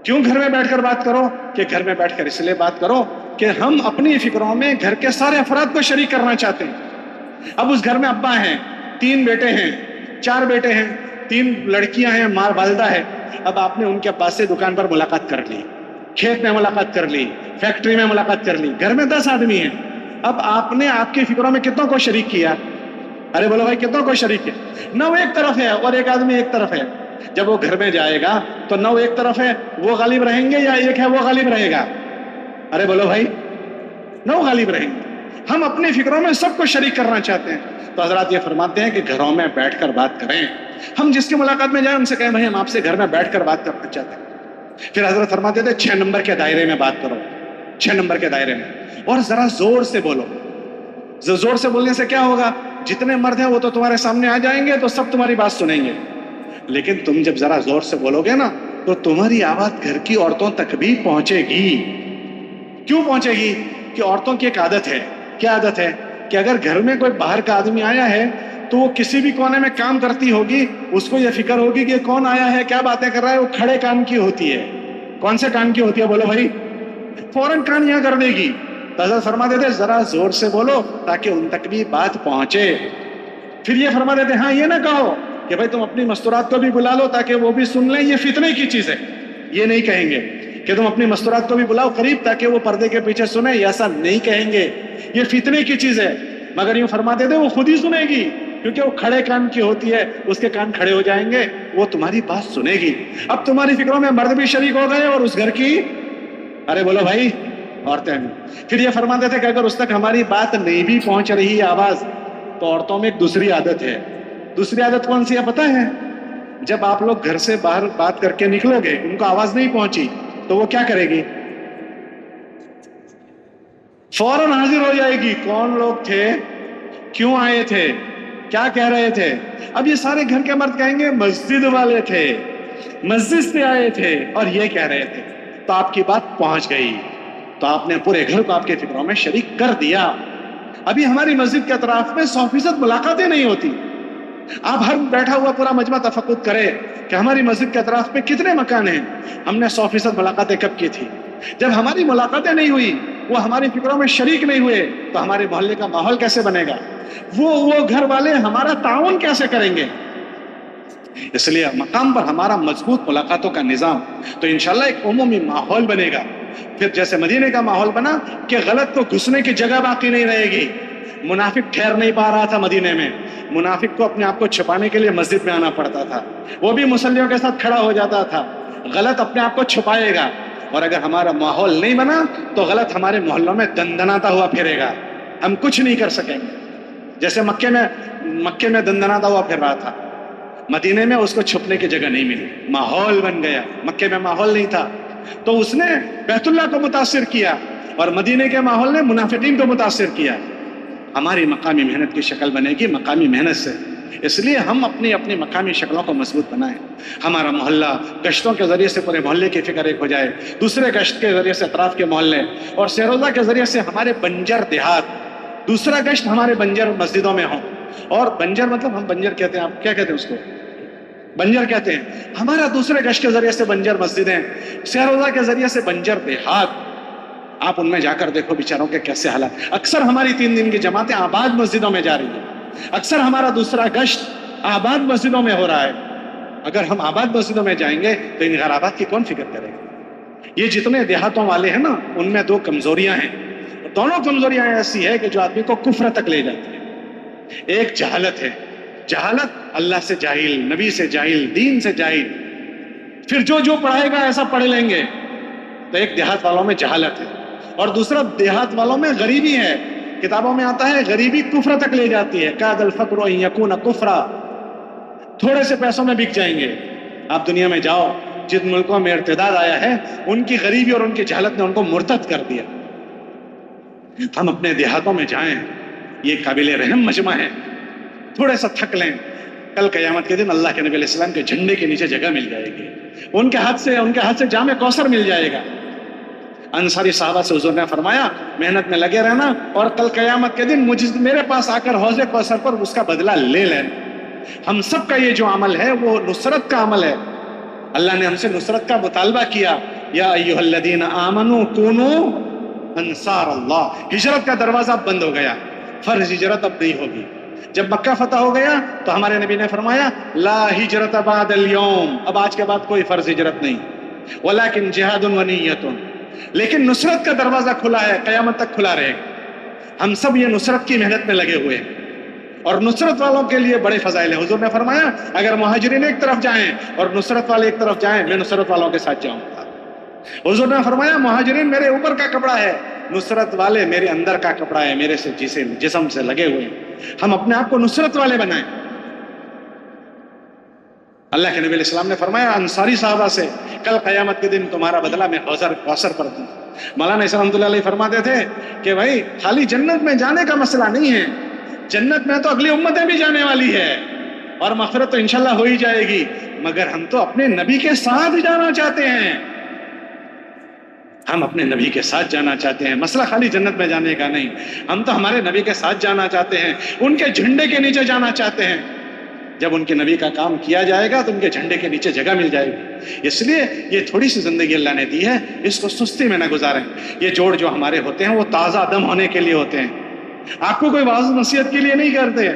کیوں گھر میں بیٹھ کر بات کرو؟ کہ گھر میں بیٹھ کر اس لیے بات کرو کہ ہم اپنی فکروں میں گھر کے سارے افراد کو شریک کرنا چاہتے ہیں۔ اب اس گھر میں ابا ہیں، 3 بیٹے ہیں، 4 بیٹے ہیں، 3 لڑکیاں ہیں، ماں والدہ ہے۔ اب آپ نے ان کے پاس سے دکان پر ملاقات کر لی، کھیت میں ملاقات کر لی، فیکٹری میں ملاقات کر لی، گھر میں 10 آدمی ہیں۔ اب آپ نے آپ کی فکروں میں کتنوں کو شریک کیا؟ ارے بولو بھائی کتنوں کو شریک کیا؟ 9 ایک طرف ہے اور ایک آدمی ایک طرف ہے۔ جب وہ گھر میں جائے گا تو 9 ایک طرف ہے، وہ غالب رہیں گے یا ایک ہے وہ غالب رہے گا؟ ارے بولو بھائی 9 غالب رہیں گے۔ ہم اپنی فکروں میں سب کو شریک کرنا چاہتے ہیں، تو حضرات یہ فرماتے ہیں کہ گھروں میں بیٹھ کر بات کریں۔ ہم جس کی ملاقات میں جائیں ان سے کہیں بھائی ہم آپ سے گھر میں بیٹھ کر بات کرنا چاہتے ہیں۔ پھر حضرت فرماتے تھے 6 نمبر کے دائرے میں بات کرو، 6 نمبر کے دائرے میں، اور ذرا زور سے بولو۔ زور سے بولنے سے کیا ہوگا؟ جتنے مرد ہیں وہ تو تمہارے سامنے آ جائیں گے تو سب تمہاری بات سنیں گے، لیکن تم جب ذرا زور سے بولو گے نا تو تمہاری آواز گھر کی عورتوں تک بھی پہنچے گی۔ کیوں پہنچے گی؟ کہ عورتوں کی ایک عادت ہے۔ کیا عادت ہے؟ کہ اگر گھر میں کوئی باہر کا آدمی آیا ہے تو وہ کسی بھی کونے میں کام کرتی ہوگی، اس کو یہ فکر ہوگی کہ کون آیا ہے، کیا باتیں کر رہا ہے، وہ کھڑے کان کی ہوتی ہے۔ کون سے کان کی ہوتی ہے؟ بولو بھائی، فوراً کان یہاں کر دے گی۔ تو حضرت فرما دیتے ذرا زور سے بولو تاکہ ان تک بھی بات پہنچے۔ پھر یہ فرما دیتے ہاں یہ نہ کہو کہ بھائی تم اپنی مستورات کو بھی بلا لو تاکہ وہ بھی سن لیں، یہ فتنے کی چیز ہے۔ یہ نہیں کہیں گے کہ تم اپنی مستورات کو بھی بلاؤ قریب تاکہ وہ پردے کے پیچھے سنیں، ایسا نہیں کہیں گے، یہ فتنے کی چیز ہے۔ مگر یوں فرماتے تھے وہ خود ہی سنے گی، کیونکہ وہ کھڑے کان کی ہوتی ہے، اس کے کان کھڑے ہو جائیں گے، وہ تمہاری بات سنے گی۔ اب تمہاری فکروں میں مرد بھی شریک ہو گئے اور اس گھر کی، ارے بولو بھائی، عورتیں بھی۔ پھر یہ فرماتے تھے کہ اگر اس تک ہماری بات نہیں بھی پہنچ رہی آواز، تو عورتوں میں ایک دوسری عادت ہے۔ دوسری عادت کون سی ہے پتہ ہے؟ جب آپ لوگ گھر سے باہر بات کر کے نکلو گے، ان کو آواز نہیں پہنچی تو وہ کیا کرے گی؟ فوراً حاضر ہو جائے گی، کون لوگ تھے، کیوں آئے تھے، کیا کہہ رہے تھے۔ اب یہ سارے گھر کے مرد کہیں گے مسجد والے تھے، مسجد سے آئے تھے اور یہ کہہ رہے تھے، تو آپ کی بات پہنچ گئی، تو آپ نے پورے گھر کو آپ کے فکروں میں شریک کر دیا۔ ابھی ہماری مسجد کے اطراف میں 100% ملاقاتیں نہیں ہوتی۔ آپ ہر بیٹھا ہوا پورا مجمع تفقد کرے کہ ہماری مسجد کے اطراف میں کتنے مکان ہیں، ہم نے 100% ملاقاتیں کب کی تھی۔ جب ہماری ملاقاتیں نہیں ہوئی، وہ ہماری فکروں میں شریک نہیں ہوئے، تو ہمارے محلے کا ماحول کیسے بنے گا؟ وہ گھر والے ہمارا تعاون کیسے کریں گے؟ اس لیے مقام پر ہمارا مضبوط ملاقاتوں کا نظام، تو انشاءاللہ ایک عمومی ماحول بنے گا۔ پھر جیسے مدینے کا ماحول بنا کہ غلط کو گھسنے کی جگہ باقی نہیں رہے گی۔ منافق ٹھہر نہیں پا رہا تھا مدینے میں، منافق کو اپنے آپ کو چھپانے کے لیے مسجد میں آنا پڑتا تھا، وہ بھی مصلیوں کے ساتھ کھڑا ہو جاتا تھا۔ غلط اپنے آپ کو چھپائے گا، اور اگر ہمارا ماحول نہیں بنا تو غلط ہمارے محلوں میں دندناتا ہوا پھرے گا، ہم کچھ نہیں کر سکیں گے۔ جیسے مکے میں دندناتا ہوا پھر رہا تھا، مدینے میں اس کو چھپنے کی جگہ نہیں ملی، ماحول بن گیا۔ مکے میں ماحول نہیں تھا تو اس نے بیت اللہ کو متاثر کیا، اور مدینے کے ماحول نے منافقین کو متاثر کیا۔ ہماری مقامی محنت کی شکل بنے گی مقامی محنت سے۔ اس لیے ہم اپنی اپنی مقامی شکلوں کو مضبوط بنائیں. ہمارا محلہ گشتوں کے ذریعے سے پورے محلے کی فکر ایک ہو جائے, دوسرے گشت کے ذریعے سے اطراف کے محلے, اور سیروزہ کے ذریعے سے ہمارے بنجر دیہات, دوسرا گشت ہمارے بنجر مسجدوں میں ہوں. اور بنجر مطلب ہم بنجر کہتے ہیں, آپ کیا کہتے ہیں اس کو؟ بنجر کہتے ہیں. ہمارا دوسرے گشت کے ذریعے سے بنجر مسجدیں, سیروزہ کے ذریعے سے بنجر دیہات. آپ ان میں جا کر دیکھو بیچاروں کے کیسے حالات. اکثر ہماری 3 دن کی جماعتیں آباد مسجدوں میں جا رہی ہیں, اکثر ہمارا دوسرا گشت آباد مسجدوں میں ہو رہا ہے. اگر ہم آباد مسجدوں میں جائیں گے تو ان غرابات کی کون فکر کرے گا؟ یہ جتنے دیہاتوں والے ہیں نا, ان میں 2 کمزوریاں ہیں. دونوں کمزوریاں ایسی ہے کہ جو آدمی کو کفر تک لے جاتی ہے. ایک جہالت ہے, جہالت اللہ سے جاہل, نبی سے جاہل, دین سے جاہل, پھر جو پڑھائے گا ایسا پڑھ لیں گے. تو ایک دیہات والوں میں جہالت ہے, اور دوسرا دیہات والوں میں غریبی ہے. کتابوں میں آتا ہے غریبی کفر تک لے جاتی ہے. کاد الفقر ان یکون کفرا, تھوڑے سے پیسوں میں بک جائیں گے. آپ دنیا میں جاؤ, جن ملکوں میں ارتداد آیا ہے ان کی غریبی اور ان کی جہالت نے ان کو مرتد کر دیا. ہم اپنے دیہاتوں میں جائیں, یہ قابل رحم مجمع ہے. تھوڑے سا تھک لیں, کل قیامت کے دن اللہ کے نبی علیہ السلام کے جھنڈے کے نیچے جگہ مل جائے گی. ان کے ہاتھ سے جام کوثر مل جائے گا. انصاری صحابہ سے حضور نے فرمایا محنت میں لگے رہنا, اور کل قیامت کے دن میرے پاس آ کر حوض کوثر پر اس کا بدلہ لے لینا. ہم سب کا یہ جو عمل ہے وہ نصرت کا عمل ہے. اللہ نے ہم سے نصرت کا مطالبہ کیا, یا ایھا الذین آمنوا کونوا انصار اللہ. ہجرت کا دروازہ بند ہو گیا, فرض ہجرت اب نہیں ہوگی. جب مکہ فتح ہو گیا تو ہمارے نبی نے فرمایا لا ہجرت بعد اليوم, اب آج کے بعد کوئی فرض ہجرت نہیں, ولکن جہاد و نیت. لیکن نصرت کا دروازہ کھلا ہے, قیامت تک کھلا رہے گا. ہم سب یہ نصرت کی محنت میں لگے ہوئے ہیں, اور نصرت والوں کے لیے بڑے فضائل ہیں. حضور نے فرمایا اگر مہاجرین ایک طرف جائیں اور نصرت والے ایک طرف جائیں, میں نصرت والوں کے ساتھ جاؤں گا. حضور نے فرمایا مہاجرین میرے اوپر کا کپڑا ہے, نصرت والے میرے اندر کا کپڑا ہے, میرے سے جسم سے لگے ہوئے ہیں. ہم اپنے آپ کو نصرت والے بنائیں. اللہ کے نبی علیہ السلام نے فرمایا انصاری صحابہ سے کل قیامت کے دن تمہارا بدلہ میں کوثر پر دوں. مولانا اسلام رحمۃ اللہ علیہ فرماتے تھے کہ بھائی خالی جنت میں جانے کا مسئلہ نہیں ہے, جنت میں تو اگلی امتیں بھی جانے والی ہے, اور مغفرت تو انشاءاللہ ہو ہی جائے گی, مگر ہم تو اپنے نبی کے ساتھ جانا چاہتے ہیں. ہم اپنے نبی کے ساتھ جانا چاہتے ہیں. مسئلہ خالی جنت میں جانے کا نہیں, ہم تو ہمارے نبی کے ساتھ جانا چاہتے ہیں, ان کے جھنڈے کے نیچے جانا چاہتے ہیں. جب ان کے نبی کا کام کیا جائے گا تو ان کے جھنڈے کے نیچے جگہ مل جائے گی. اس لیے یہ تھوڑی سی زندگی اللہ نے دی ہے, اس کو سستی میں نہ گزاریں. یہ جوڑ جو ہمارے ہوتے ہیں وہ تازہ دم ہونے کے لیے ہوتے ہیں. آپ کو کوئی واعظ نصیحت کے لیے نہیں کرتے,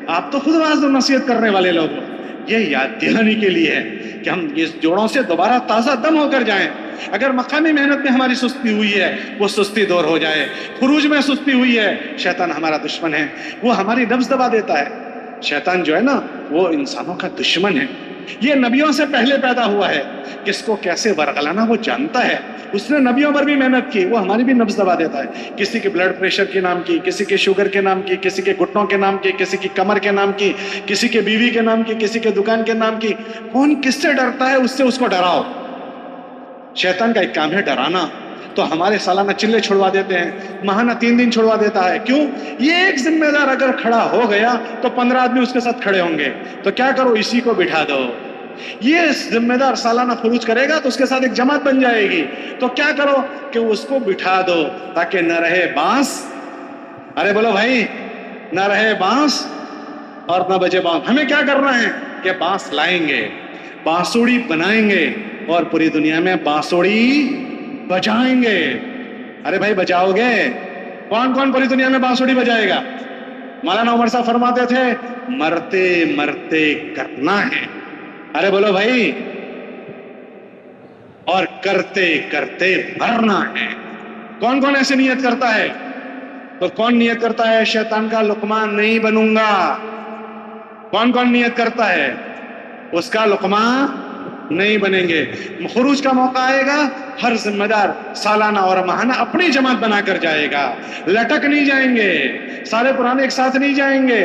آپ تو خود واعظ نصیحت کرنے والے لوگ ہو. یہ یاد دہانی کے لیے ہے کہ ہم اس جوڑوں سے دوبارہ تازہ دم ہو کر جائیں. اگر مقامی محنت میں ہماری سستی ہوئی ہے وہ سستی دور ہو جائے. خروج میں سستی ہوئی ہے, شیطان ہمارا دشمن ہے, وہ ہماری نبض دبا دیتا ہے. شیطان جو ہے نا وہ انسانوں کا دشمن ہے. یہ نبیوں سے پہلے پیدا ہوا ہے, کس کو کیسے ورغلانا وہ جانتا ہے. اس نے نبیوں پر بھی محنت کی, وہ ہماری بھی نبض دبا دیتا ہے. کسی کے بلڈ پریشر کے نام کی, کسی کے شوگر کے نام کی, کسی کے گھٹنوں کے نام کی, کسی کی کمر کے نام کی, کسی کے بیوی کے نام کی, کسی کے دکان کے نام کی. کون کس سے ڈرتا ہے اس سے اس کو ڈراؤ. شیطان کا ایک کام ہے ڈرانا. تو ہمارے سالانہ چلے چھڑوا دیتے ہیں, ماہانہ 3 دن چھڑوا دیتا ہے. کیوں؟ یہ ایک ذمہ دار اگر کھڑا ہو گیا تو 15 آدمی اس کے ساتھ کھڑے ہوں گے. تو کیا کرو, اسی کو بٹھا دو. یہ ذمہ دار سالانہ خروج کرے گا تو اس کے ساتھ ایک جماعت بن جائے گی. تو کیا کرو کہ اس کو بٹھا دو تاکہ نہ رہے بانس. ارے بولو بھائی, نہ رہے بانس اور نہ بجے بانس. ہمیں کیا کرنا ہے کہ بانس لائیں گے, بانسوڑی بنائیں گے, اور پوری دنیا میں بانسوڑی بجائیں گے. ارے بھائی بجاؤ گے, کون کون پوری دنیا میں بانسوڑی بجائے گا؟ مولانا عمر صاحب فرماتے تھے مرتے مرتے کرنا ہے. ارے بولو بھائی, اور کرتے کرتے مرنا ہے. کون کون ایسے نیت کرتا ہے؟ تو کون نیت کرتا ہے شیطان کا لقمان نہیں بنوں گا؟ کون کون نیت کرتا ہے اس کا لقمان نہیں بنیں گے؟ خروج کا موقع آئے گا, ہر ذمہ دار سالانہ اور ماہانہ اپنی جماعت بنا کر جائے گا. لٹک نہیں جائیں گے, سارے پرانے ایک ساتھ نہیں جائیں گے,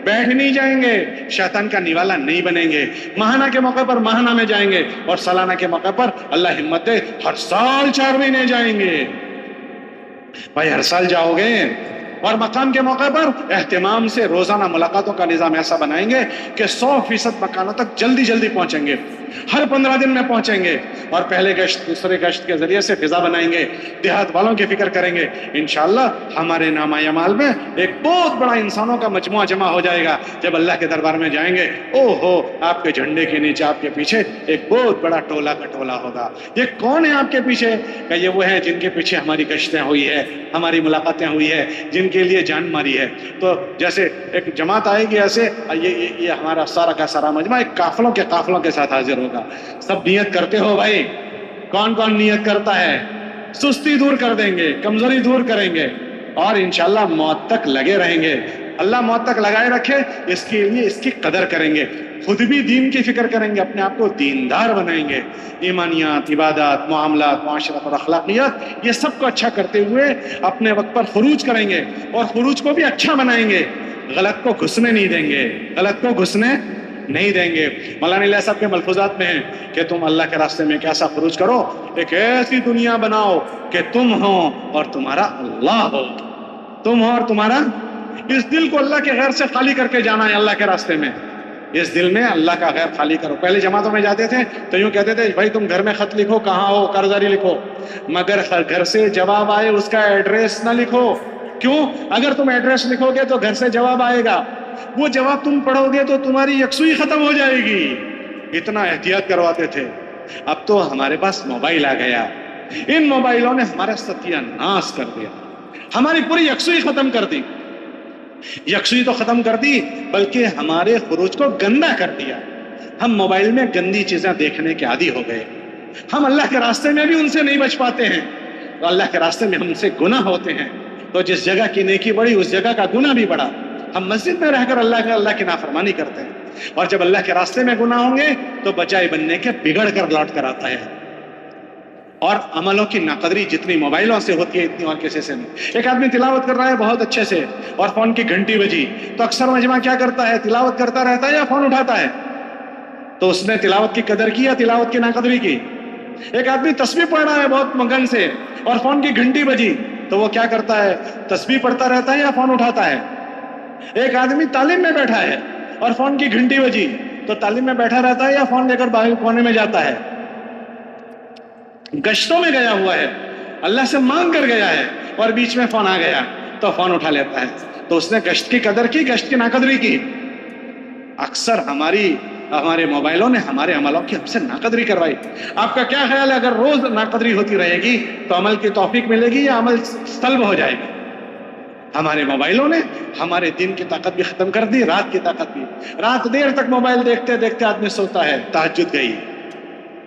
بیٹھ نہیں جائیں گے, شیطان کا نیوالا نہیں بنیں گے. ماہانہ کے موقع پر ماہانہ میں جائیں گے, اور سالانہ کے موقع پر اللہ ہمت دے ہر سال 4 مہینے جائیں گے. بھائی ہر سال جاؤ گے اور مقام کے موقع پر اہتمام سے روزانہ ملاقاتوں کا نظام ایسا بنائیں گے کہ 100% مکانوں تک جلدی جلدی پہنچیں گے، ہر 15 دن میں پہنچیں گے، اور پہلے گشت دوسرے گشت کے ذریعے سے فضا بنائیں گے، دیہات والوں کی فکر کریں گے۔ انشاءاللہ ہمارے نامہ اعمال میں ایک بہت بڑا انسانوں کا مجموعہ جمع ہو جائے گا۔ جب اللہ کے دربار میں جائیں گے، او ہو، آپ کے جھنڈے کے نیچے آپ کے پیچھے ایک بہت بڑا ٹولا کا ٹولا ہوگا۔ یہ کون ہے آپ کے پیچھے؟ کہ یہ وہ ہیں جن کے پیچھے ہماری گشتیں ہوئی ہے، ہماری ملاقاتیں ہوئی ہے، جن کے لیے جان ماری ہے۔ تو جیسے ایک جماعت آئے گی، ایسے یہ ہمارا سارا کا سارا مجمع ایک قافلوں کے ساتھ حاضر ہوگا۔ سب نیت کرتے ہو بھائی؟ کون کون نیت کرتا ہے؟ سستی دور کر دیں گے، کمزوری دور کریں گے، اور انشاءاللہ موت تک لگے رہیں گے۔ اللہ موت تک لگائے رکھے، اس کے لیے اس کی قدر کریں گے، خود بھی دین کی فکر کریں گے، اپنے آپ کو دیندار بنائیں گے، ایمانیات، عبادات، معاملات، معاشرت اور اخلاقیات، یہ سب کو اچھا کرتے ہوئے اپنے وقت پر خروج کریں گے، اور خروج کو بھی اچھا بنائیں گے، غلط کو گھسنے نہیں دیں گے، غلط کو گھسنے نہیں دیں گے۔ مولانا علیہ صاحب کے ملفوظات میں ہیں کہ تم اللہ کے راستے میں کیسا خروج کرو، ایک ایسی دنیا بناؤ کہ تم ہو اور تمہارا اللہ ہو، تم ہو اور تمہارا، اس دل کو اللہ کے غیر سے خالی کر کے جانا ہے اللہ کے راستے میں، اس دل میں اللہ کا غیر خالی کرو۔ پہلے جماعتوں میں جاتے تھے تو یوں کہتے تھے بھائی تم گھر میں خط لکھو، کہاں ہو قرضداری لکھو، مگر گھر سے جواب آئے اس کا ایڈریس نہ لکھو۔ کیوں؟ اگر تم ایڈریس لکھو گے تو گھر سے جواب آئے گا، وہ جواب تم پڑھو گے تو تمہاری یکسوئی ختم ہو جائے گی۔ اتنا احتیاط کرواتے تھے۔ اب تو ہمارے پاس موبائل آ گیا، ان موبائلوں نے ہمارا ستیہ ناش کر دیا، ہماری پوری یکسوئی ختم کر دی۔ یکسوئی تو ختم کر دی بلکہ ہمارے خروج کو گندا کر دیا۔ ہم موبائل میں گندی چیزیں دیکھنے کے عادی ہو گئے، ہم اللہ کے راستے میں بھی ان سے نہیں بچ پاتے ہیں، تو اللہ کے راستے میں ہم سے گناہ ہوتے ہیں، تو جس جگہ کی نیکی بڑی اس جگہ کا گناہ بھی بڑا۔ ہم مسجد میں رہ کر اللہ کی نافرمانی کرتے ہیں، اور جب اللہ کے راستے میں گناہ ہوں گے تو بچائے بننے کے بگڑ کر لوٹ کر آتا ہے۔ اور عملوں کی ناقدری جتنی موبائلوں سے ہوتی ہے اتنی اور کسی سے نہیں۔ ایک آدمی تلاوت کر رہا ہے بہت اچھے سے اور فون کی گھنٹی بجی، تو اکثر مجمع کیا کرتا ہے؟ تلاوت کرتا رہتا ہے یا فون اٹھاتا ہے؟ تو اس نے تلاوت کی قدر کی یا تلاوت کی ناقدری کی؟ ایک آدمی تسبیح پڑھ رہا ہے بہت مگن سے اور فون کی گھنٹی بجی، تو وہ کیا کرتا ہے؟ تسبیح پڑھتا رہتا ہے یا فون اٹھاتا ہے؟ ایک آدمی تعلیم میں بیٹھا ہے اور فون کی گھنٹی بجی، تو تعلیم میں بیٹھا رہتا ہے یا فون لے کر باہر کونے میں جاتا ہے؟ گشتوں میں گیا ہوا ہے، اللہ سے مانگ کر گیا ہے، اور بیچ میں فون آ گیا تو فون اٹھا لیتا ہے۔ تو اس نے گشت کی قدر کی، گشت کی ناقدری کی۔ اکثر ہمارے موبائلوں نے ہمارے عملوں کی ہم سے ناقدری کروائی۔ آپ کا کیا خیال ہے اگر روز ناقدری ہوتی رہے گی تو عمل کی توفیق ملے گی یا عمل سلب ہو جائے گا؟ ہمارے موبائلوں نے ہمارے دن کی طاقت بھی ختم کر دی، رات کی طاقت بھی۔ رات دیر تک موبائل دیکھتے دیکھتے آدمی سوتا ہے، تہجد گئی،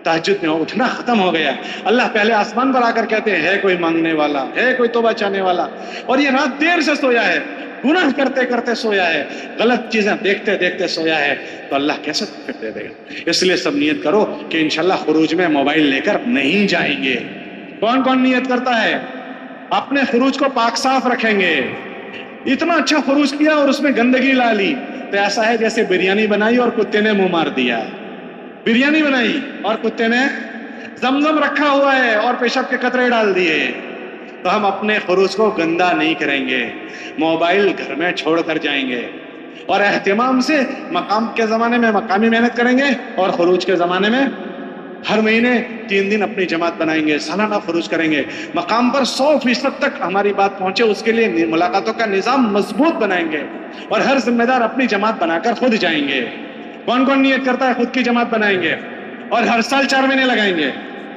تہجد میں اٹھنا ختم ہو گیا۔ اللہ پہلے آسمان پر آ کر کہتے ہیں ہے کوئی مانگنے والا، ہے کوئی توبہ چاہنے والا، اور یہ رات دیر سے سویا ہے، گناہ کرتے کرتے سویا ہے، غلط چیزیں دیکھتے دیکھتے سویا ہے، تو اللہ کیسے توفیق دے دے گا؟ اس لیے سب نیت کرو کہ انشاءاللہ خروج میں موبائل لے کر نہیں جائیں گے۔ کون کون نیت کرتا ہے؟ اپنے خروج کو پاک صاف رکھیں گے۔ اتنا اچھا خروج کیا اور اس میں گندگی لا لی تو ایسا ہے جیسے بریانی بنائی اور کتے نے منہ مار دیا۔ بریانی بنائی اور کتے نے زمزم رکھا ہوا ہے اور پیشاب کے قطرے ڈال دیے۔ تو ہم اپنے خروج کو گندا نہیں کریں گے، موبائل گھر میں چھوڑ کر جائیں گے، اور اہتمام سے مقام کے زمانے میں مقامی محنت کریں گے، اور خروج کے زمانے میں ہر مہینے 3 دن اپنی جماعت بنائیں گے، سالانہ خروج کریں گے، مقام پر 100% تک ہماری بات پہنچے اس کے لیے ملاقاتوں کا نظام مضبوط بنائیں گے، اور ہر ذمہ دار اپنی جماعت بنا کر خود جائیں گے۔ کون کون نیت کرتا ہے خود کی جماعت بنائیں گے، اور ہر سال 4 مہینے لگائیں گے،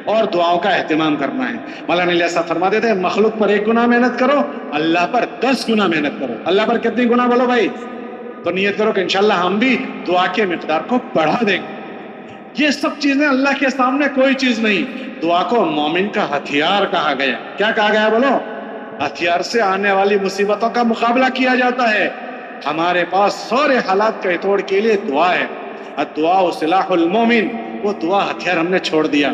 اور دعاؤں کا اہتمام کرنا ہے۔ مولانا علیہ صاحب فرماتے تھے مخلوق پر 1 گنا محنت کرو، اللہ پر 10 گنا محنت کرو۔ اللہ پر کتنی گنا بولو بھائی؟ تو نیت کرو کہ انشاءاللہ ہم بھی دعا کے مقدار کو بڑھا دیں گے۔ یہ سب چیزیں اللہ کے سامنے کوئی چیز نہیں۔ دعا کو مومن کا ہتھیار کہا گیا۔ کیا کہا گیا بولو؟ ہتھیار سے آنے والی مصیبتوں کا مقابلہ کیا جاتا ہے۔ ہمارے پاس سارے حالات کے توڑ کے لیے دعا ہے۔ الدعاء سلاح المومن، وہ دعا ہتھیار ہم نے چھوڑ دیا۔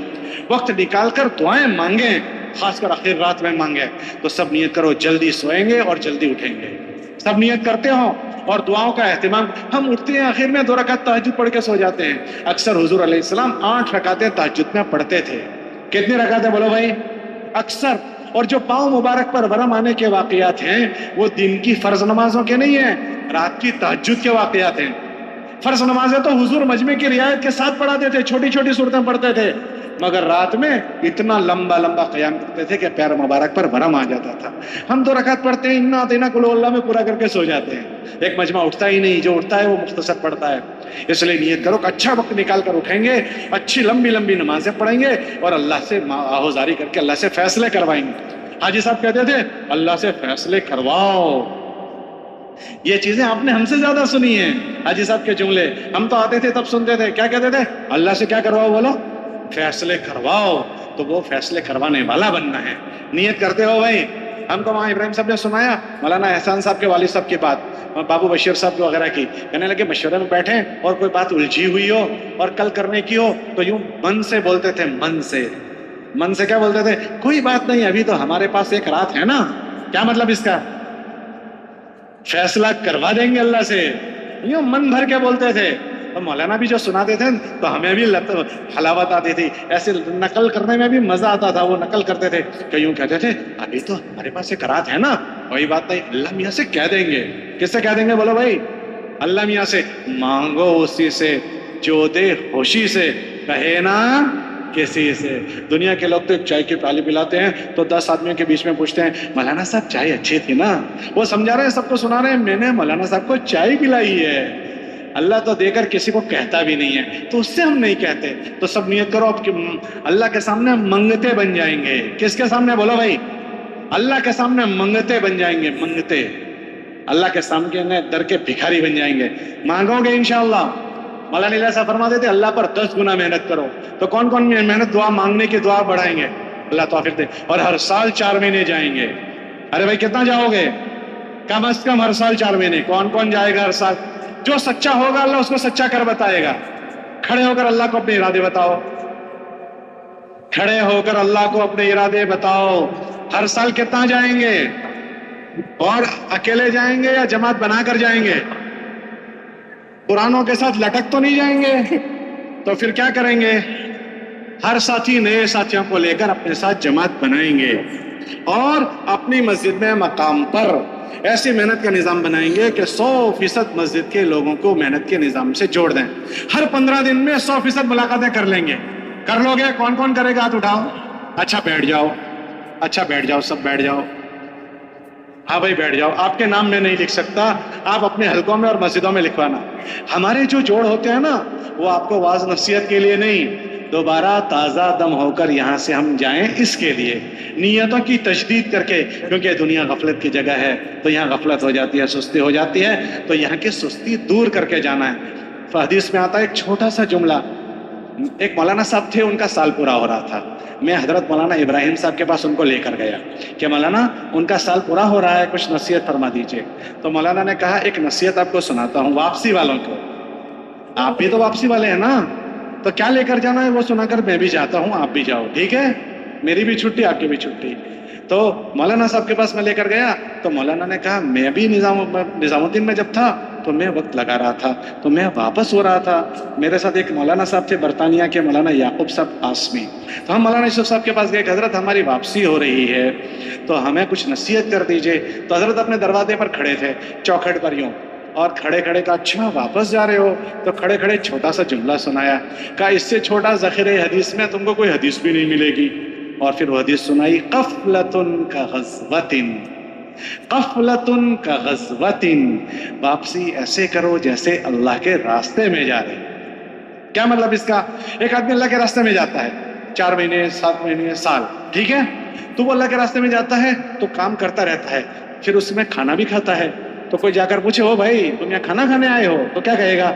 وقت نکال کر دعائیں مانگیں، خاص کر آخر رات میں مانگیں۔ تو سب نیت کرو جلدی سوئیں گے اور جلدی اٹھیں گے۔ سب نیت کرتے ہو اور دعاؤں کا اہتمام۔ ہم اٹھتے ہیں آخر میں 2 رکعت تہجد پڑھ کے سو جاتے ہیں۔ اکثر حضور علیہ السلام 8 رکعتیں تہجد میں پڑھتے تھے۔ کتنی رکعتیں بولو بھائی؟ اکثر اور جو پاؤں مبارک پر ورم آنے کے واقعات ہیں وہ دن کی فرض نمازوں کے نہیں ہیں، رات کی تہجد کے واقعات ہیں۔ فرض نمازیں تو حضور مجمع کی رعایت کے ساتھ پڑھاتے تھے، چھوٹی چھوٹی صورتیں پڑھتے تھے، مگر رات میں اتنا لمبا لمبا قیام کرتے تھے کہ پیر مبارک پر بھرم آ جاتا تھا۔ ہم 2 رکعت پڑھتے ہیں، انا اعطیناک قل اللہ میں پورا کر کے سو جاتے ہیں، ایک مجمع اٹھتا ہی نہیں، جو اٹھتا ہے وہ مختصر پڑھتا ہے۔ اس لیے نیت کرو کہ اچھا وقت نکال کر اٹھیں گے، اچھی لمبی لمبی نمازیں پڑھیں گے اور اللہ سے آہوزاری کر کے اللہ سے فیصلے کروائیں گے۔ حاجی صاحب کہتے تھے اللہ سے فیصلے کرواؤ، یہ چیزیں آپ نے ہم سے زیادہ سنی ہیں، حاجی صاحب کے جملے ہم تو آتے تھے تب سنتے تھے، کیا کہتے تھے؟ اللہ سے کیا کرواؤ؟ بولو فیصلے کرواؤ۔ تو وہ فیصلے کروانے والا بننا ہے، نیت کرتے ہو بھائی۔ ہم کو وہاں ابراہیم صاحب نے سنایا مولانا احسان صاحب کے والد صاحب کی بات، بابو بشیر صاحب وغیرہ کی، کہنے لگے مشورے میں بیٹھے اور کوئی بات الجھی ہوئی ہو اور کل کرنے کی ہو تو یوں من سے بولتے تھے، من سے کیا بولتے تھے؟ کوئی بات نہیں، ابھی تو ہمارے پاس ایک رات ہے نا۔ کیا مطلب اس کا؟ فیصلہ کروا دیں گے اللہ سے، یوں من بھر کے بولتے تھے۔ تو مولانا بھی جو سناتے تھے تو ہمیں بھی حلاوت آتی تھی، ایسے نقل کرنے میں بھی مزہ آتا تھا، وہ نقل کرتے تھے کہ یوں کہتے تھے ابھی تو ہمارے پاس ایک رات ہے نا، کوئی بات نہیں، اللہ میاں سے کہہ دیں گے۔ کس سے کہہ دیں گے؟ بولو بھائی، اللہ میاں سے۔ مانگو اسی سے جو دے خوشی سے، کہے نا کسی سے۔ دنیا کے لوگ تو ایک چائے کی پیالی پلاتے ہیں تو 10 آدمیوں کے بیچ میں پوچھتے ہیں مولانا صاحب چائے اچھی تھی نا؟ وہ سمجھا رہے ہیں، سب کو سنا رہے ہیں میں نے مولانا صاحب کو چائے پلائی ہے۔ اللہ تو دے کر کسی کو کہتا بھی نہیں ہے، تو اس سے ہم نہیں کہتے۔ تو سب نیت کرو اب کہ اللہ کے سامنے منگتے بن جائیں گے۔ کس کے سامنے؟ بولو بھائی، اللہ کے سامنے منگتے بن جائیں گے، منگتے۔ اللہ کے سامنے در کے بھکاری بن جائیں گے، مانگو گے انشاءاللہ۔ مولانا علیہ صاحب فرماتے تھے اللہ پر 10 گنا محنت کرو۔ تو کون کون محنت؟ دعا مانگنے کی دعا بڑھائیں گے، اللہ توفیق دے۔ اور ہر سال 4 مہینے جائیں گے۔ ارے بھائی کتنا جاؤ گے؟ کم از کم ہر سال 4 مہینے۔ کون کون جائے گا ہر سال؟ جو سچا ہوگا اللہ اس کو سچا کر بتائے گا۔ کھڑے ہو کر اللہ کو اپنے ارادے بتاؤ، کھڑے ہو کر اللہ کو اپنے ارادے بتاؤ۔ ہر سال کتنا جائیں گے؟ اور اکیلے جائیں گے یا جماعت بنا کر جائیں گے؟ پرانوں کے ساتھ لٹک تو نہیں جائیں گے؟ تو پھر کیا کریں گے؟ ہر ساتھی نئے ساتھیوں کو لے کر اپنے ساتھ جماعت بنائیں گے اور اپنی مسجد میں مقام پر ایسی محنت کا نظام بنائیں گے کہ 100% مسجد کے لوگوں کو محنت کے نظام سے جوڑ دیں۔ ہر 15 دن میں 100% ملاقاتیں کر لیں گے۔ کر لو گے؟ کون کون کرے گا؟ ہاتھ اٹھاؤ۔ اچھا بیٹھ جاؤ، اچھا بیٹھ جاؤ، سب بیٹھ جاؤ۔ ہاں بھائی بیٹھ جاؤ، آپ کے نام میں نہیں لکھ سکتا، آپ اپنے حلقوں میں اور مسجدوں میں لکھوانا۔ ہمارے جو جوڑ ہوتے ہیں نا وہ آپ کو واعظ نصیحت کے لیے نہیں، دوبارہ تازہ دم ہو کر یہاں سے ہم جائیں اس کے لیے، نیتوں کی تجدید کر کے، کیونکہ دنیا غفلت کی جگہ ہے تو یہاں غفلت ہو جاتی ہے، سستی ہو جاتی ہے، تو یہاں کی سستی دور کر کے جانا ہے۔ حدیث میں آتا ہے ایک چھوٹا سا جملہ، ایک مولانا صاحب تھے، ان کا سال پورا ہو رہا تھا، میں حضرت مولانا ابراہیم صاحب کے پاس ان کو لے کر گیا کہ مولانا ان کا سال پورا ہو رہا ہے، کچھ نصیحت فرما دیجئے۔ تو مولانا نے کہا ایک نصیحت آپ کو سناتا ہوں، واپسی والوں کو، آپ بھی تو واپسی والے ہیں نا، تو کیا لے کر جانا ہے وہ سنا کر میں بھی جاتا ہوں، آپ بھی جاؤ، ٹھیک ہے؟ میری بھی چھٹی، آپ کی بھی چھٹی۔ تو مولانا صاحب کے پاس میں لے کر گیا تو مولانا نے کہا میں بھی نظام الدین میں جب تھا تو میں وقت لگا رہا تھا، تو میں واپس ہو رہا تھا، میرے ساتھ ایک مولانا صاحب تھے برطانیہ کے، مولانا یعقوب صاحب قاسمی، تو ہم مولانا یوسف صاحب کے پاس گئے کہ حضرت ہماری واپسی ہو رہی ہے تو ہمیں کچھ نصیحت کر دیجئے۔ تو حضرت اپنے دروازے پر کھڑے تھے، چوکھٹ پر یوں، اور کھڑے کھڑے کا اچھا واپس جا رہے ہو؟ تو کھڑے کھڑے چھوٹا سا جملہ سنایا، کہا اس سے چھوٹا ذخیرہ حدیث میں تم کو کوئی حدیث بھی نہیں ملے گی۔ اور پھر وہ حدیث سنائی، قفلۃ کغزوۃ، قفلۃ کغزوۃ، واپسی ایسے کرو جیسے اللہ کے راستے میں جا رہے۔ کیا مطلب اس کا؟ ایک آدمی اللہ کے راستے میں جاتا ہے 4 مہینے 7 مہینے سال، ٹھیک ہے، تو وہ اللہ کے راستے میں جاتا ہے تو کام کرتا رہتا ہے، پھر اس میں کھانا بھی کھاتا ہے۔ تو کوئی جا کر پوچھے ہو بھائی تم یہاں کھانا کھانے آئے ہو؟ تو کیا کہے گا؟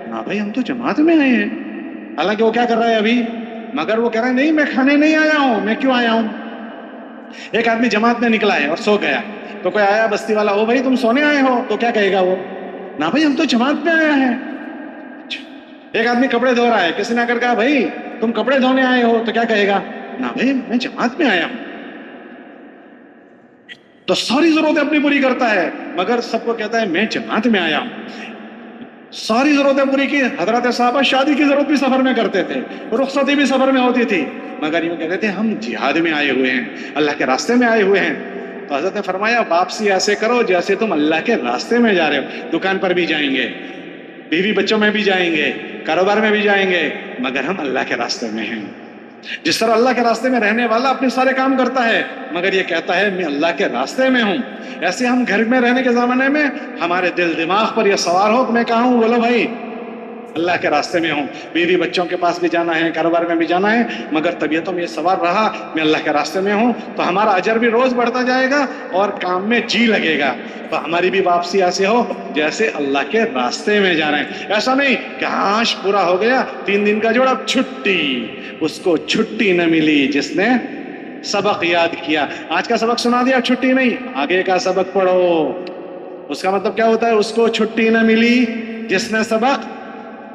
نا بھائی ہم تو جماعت میں آئے ہیں، حالانکہ وہ کیا کر رہا ہے ابھی، مگر وہ کہہ رہا ہے نہیں میں کھانے نہیں آیا ہوں، میں کیوں آیا ہوں؟ ایک آدمی جماعت میں نکلا ہے اور سو گیا، تو کوئی آیا بستی والا، او بھائی تم سونے آئے ہو؟ تو کیا کہے گا وہ؟ نا بھائی ہم تو جماعت میں آیا ہے۔ ایک آدمی کپڑے دھو رہا ہے، کسی نے آ کر کہا بھائی تم کپڑے دھونے آئے ہو؟ تو کیا کہے گا؟ نا بھائی میں جماعت میں آیا ہوں۔ تو ساری ضرورتیں اپنی پوری کرتا ہے مگر سب کو کہتا ہے میں جماعت میں آیا ہوں۔ ساری ضرورتیں پوری کی. حضرت صحابہ شادی کی ضرورت بھی سفر میں کرتے تھے, رخصتی بھی سفر میں ہوتی تھی, مگر یوں کہتے تھے ہم جہاد میں آئے ہوئے ہیں, اللہ کے راستے میں آئے ہوئے ہیں. تو حضرت نے فرمایا واپسی ایسے کرو جیسے تم اللہ کے راستے میں جا رہے ہو. دکان پر بھی جائیں گے, بیوی بچوں میں بھی جائیں گے, کاروبار میں بھی جائیں گے, مگر ہم اللہ کے راستے میں ہیں. جس طرح اللہ کے راستے میں رہنے والا اپنے سارے کام کرتا ہے مگر یہ کہتا ہے میں اللہ کے راستے میں ہوں, ایسے ہم گھر میں رہنے کے زمانے میں ہمارے دل دماغ پر یہ سوار ہو کہ میں کہاں ہوں, بولو بھائی اللہ کے راستے میں ہوں. بیوی بچوں کے پاس بھی جانا ہے, کاروبار میں بھی جانا ہے, مگر طبیعتوں میں یہ سوار رہا میں اللہ کے راستے میں ہوں, تو ہمارا اجر بھی روز بڑھتا جائے گا اور کام میں جی لگے گا. تو ہماری بھی واپسی ایسے ہو جیسے اللہ کے راستے میں جا رہے ہیں. ایسا نہیں کہ آج پورا ہو گیا 3 دن کا جوڑا, اب چھٹی. اس کو چھٹی نہ ملی جس نے سبق یاد کیا. آج کا سبق سنا دیا, چھٹی نہیں, آگے کا سبق پڑھو. اس کا مطلب کیا ہوتا ہے؟ اس کو چھٹی نہ ملی جس نے سبق,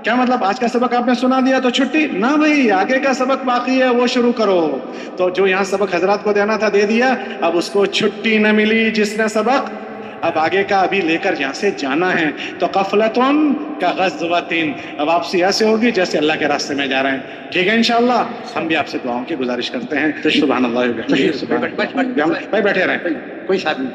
کیا مطلب آج کا سبق آپ نے سنا دیا تو چھٹی نہ بھائی, آگے کا سبق باقی ہے وہ شروع کرو. تو جو یہاں سبق حضرات کو دینا تھا دے دیا, اب اس کو چھٹی نہ ملی جس نے سبق, اب آگے کا ابھی لے کر یہاں سے جانا ہے. تو قفلتن کا غزوتن, اب واپسی ایسے ہوگی جیسے اللہ کے راستے میں جا رہے ہیں. ٹھیک ہے انشاءاللہ. ہم بھی آپ سے دعاؤں کی گزارش کرتے ہیں. سبحان اللہ, بھائی بیٹھے رہیں.
کوئی ساتھ نہیں.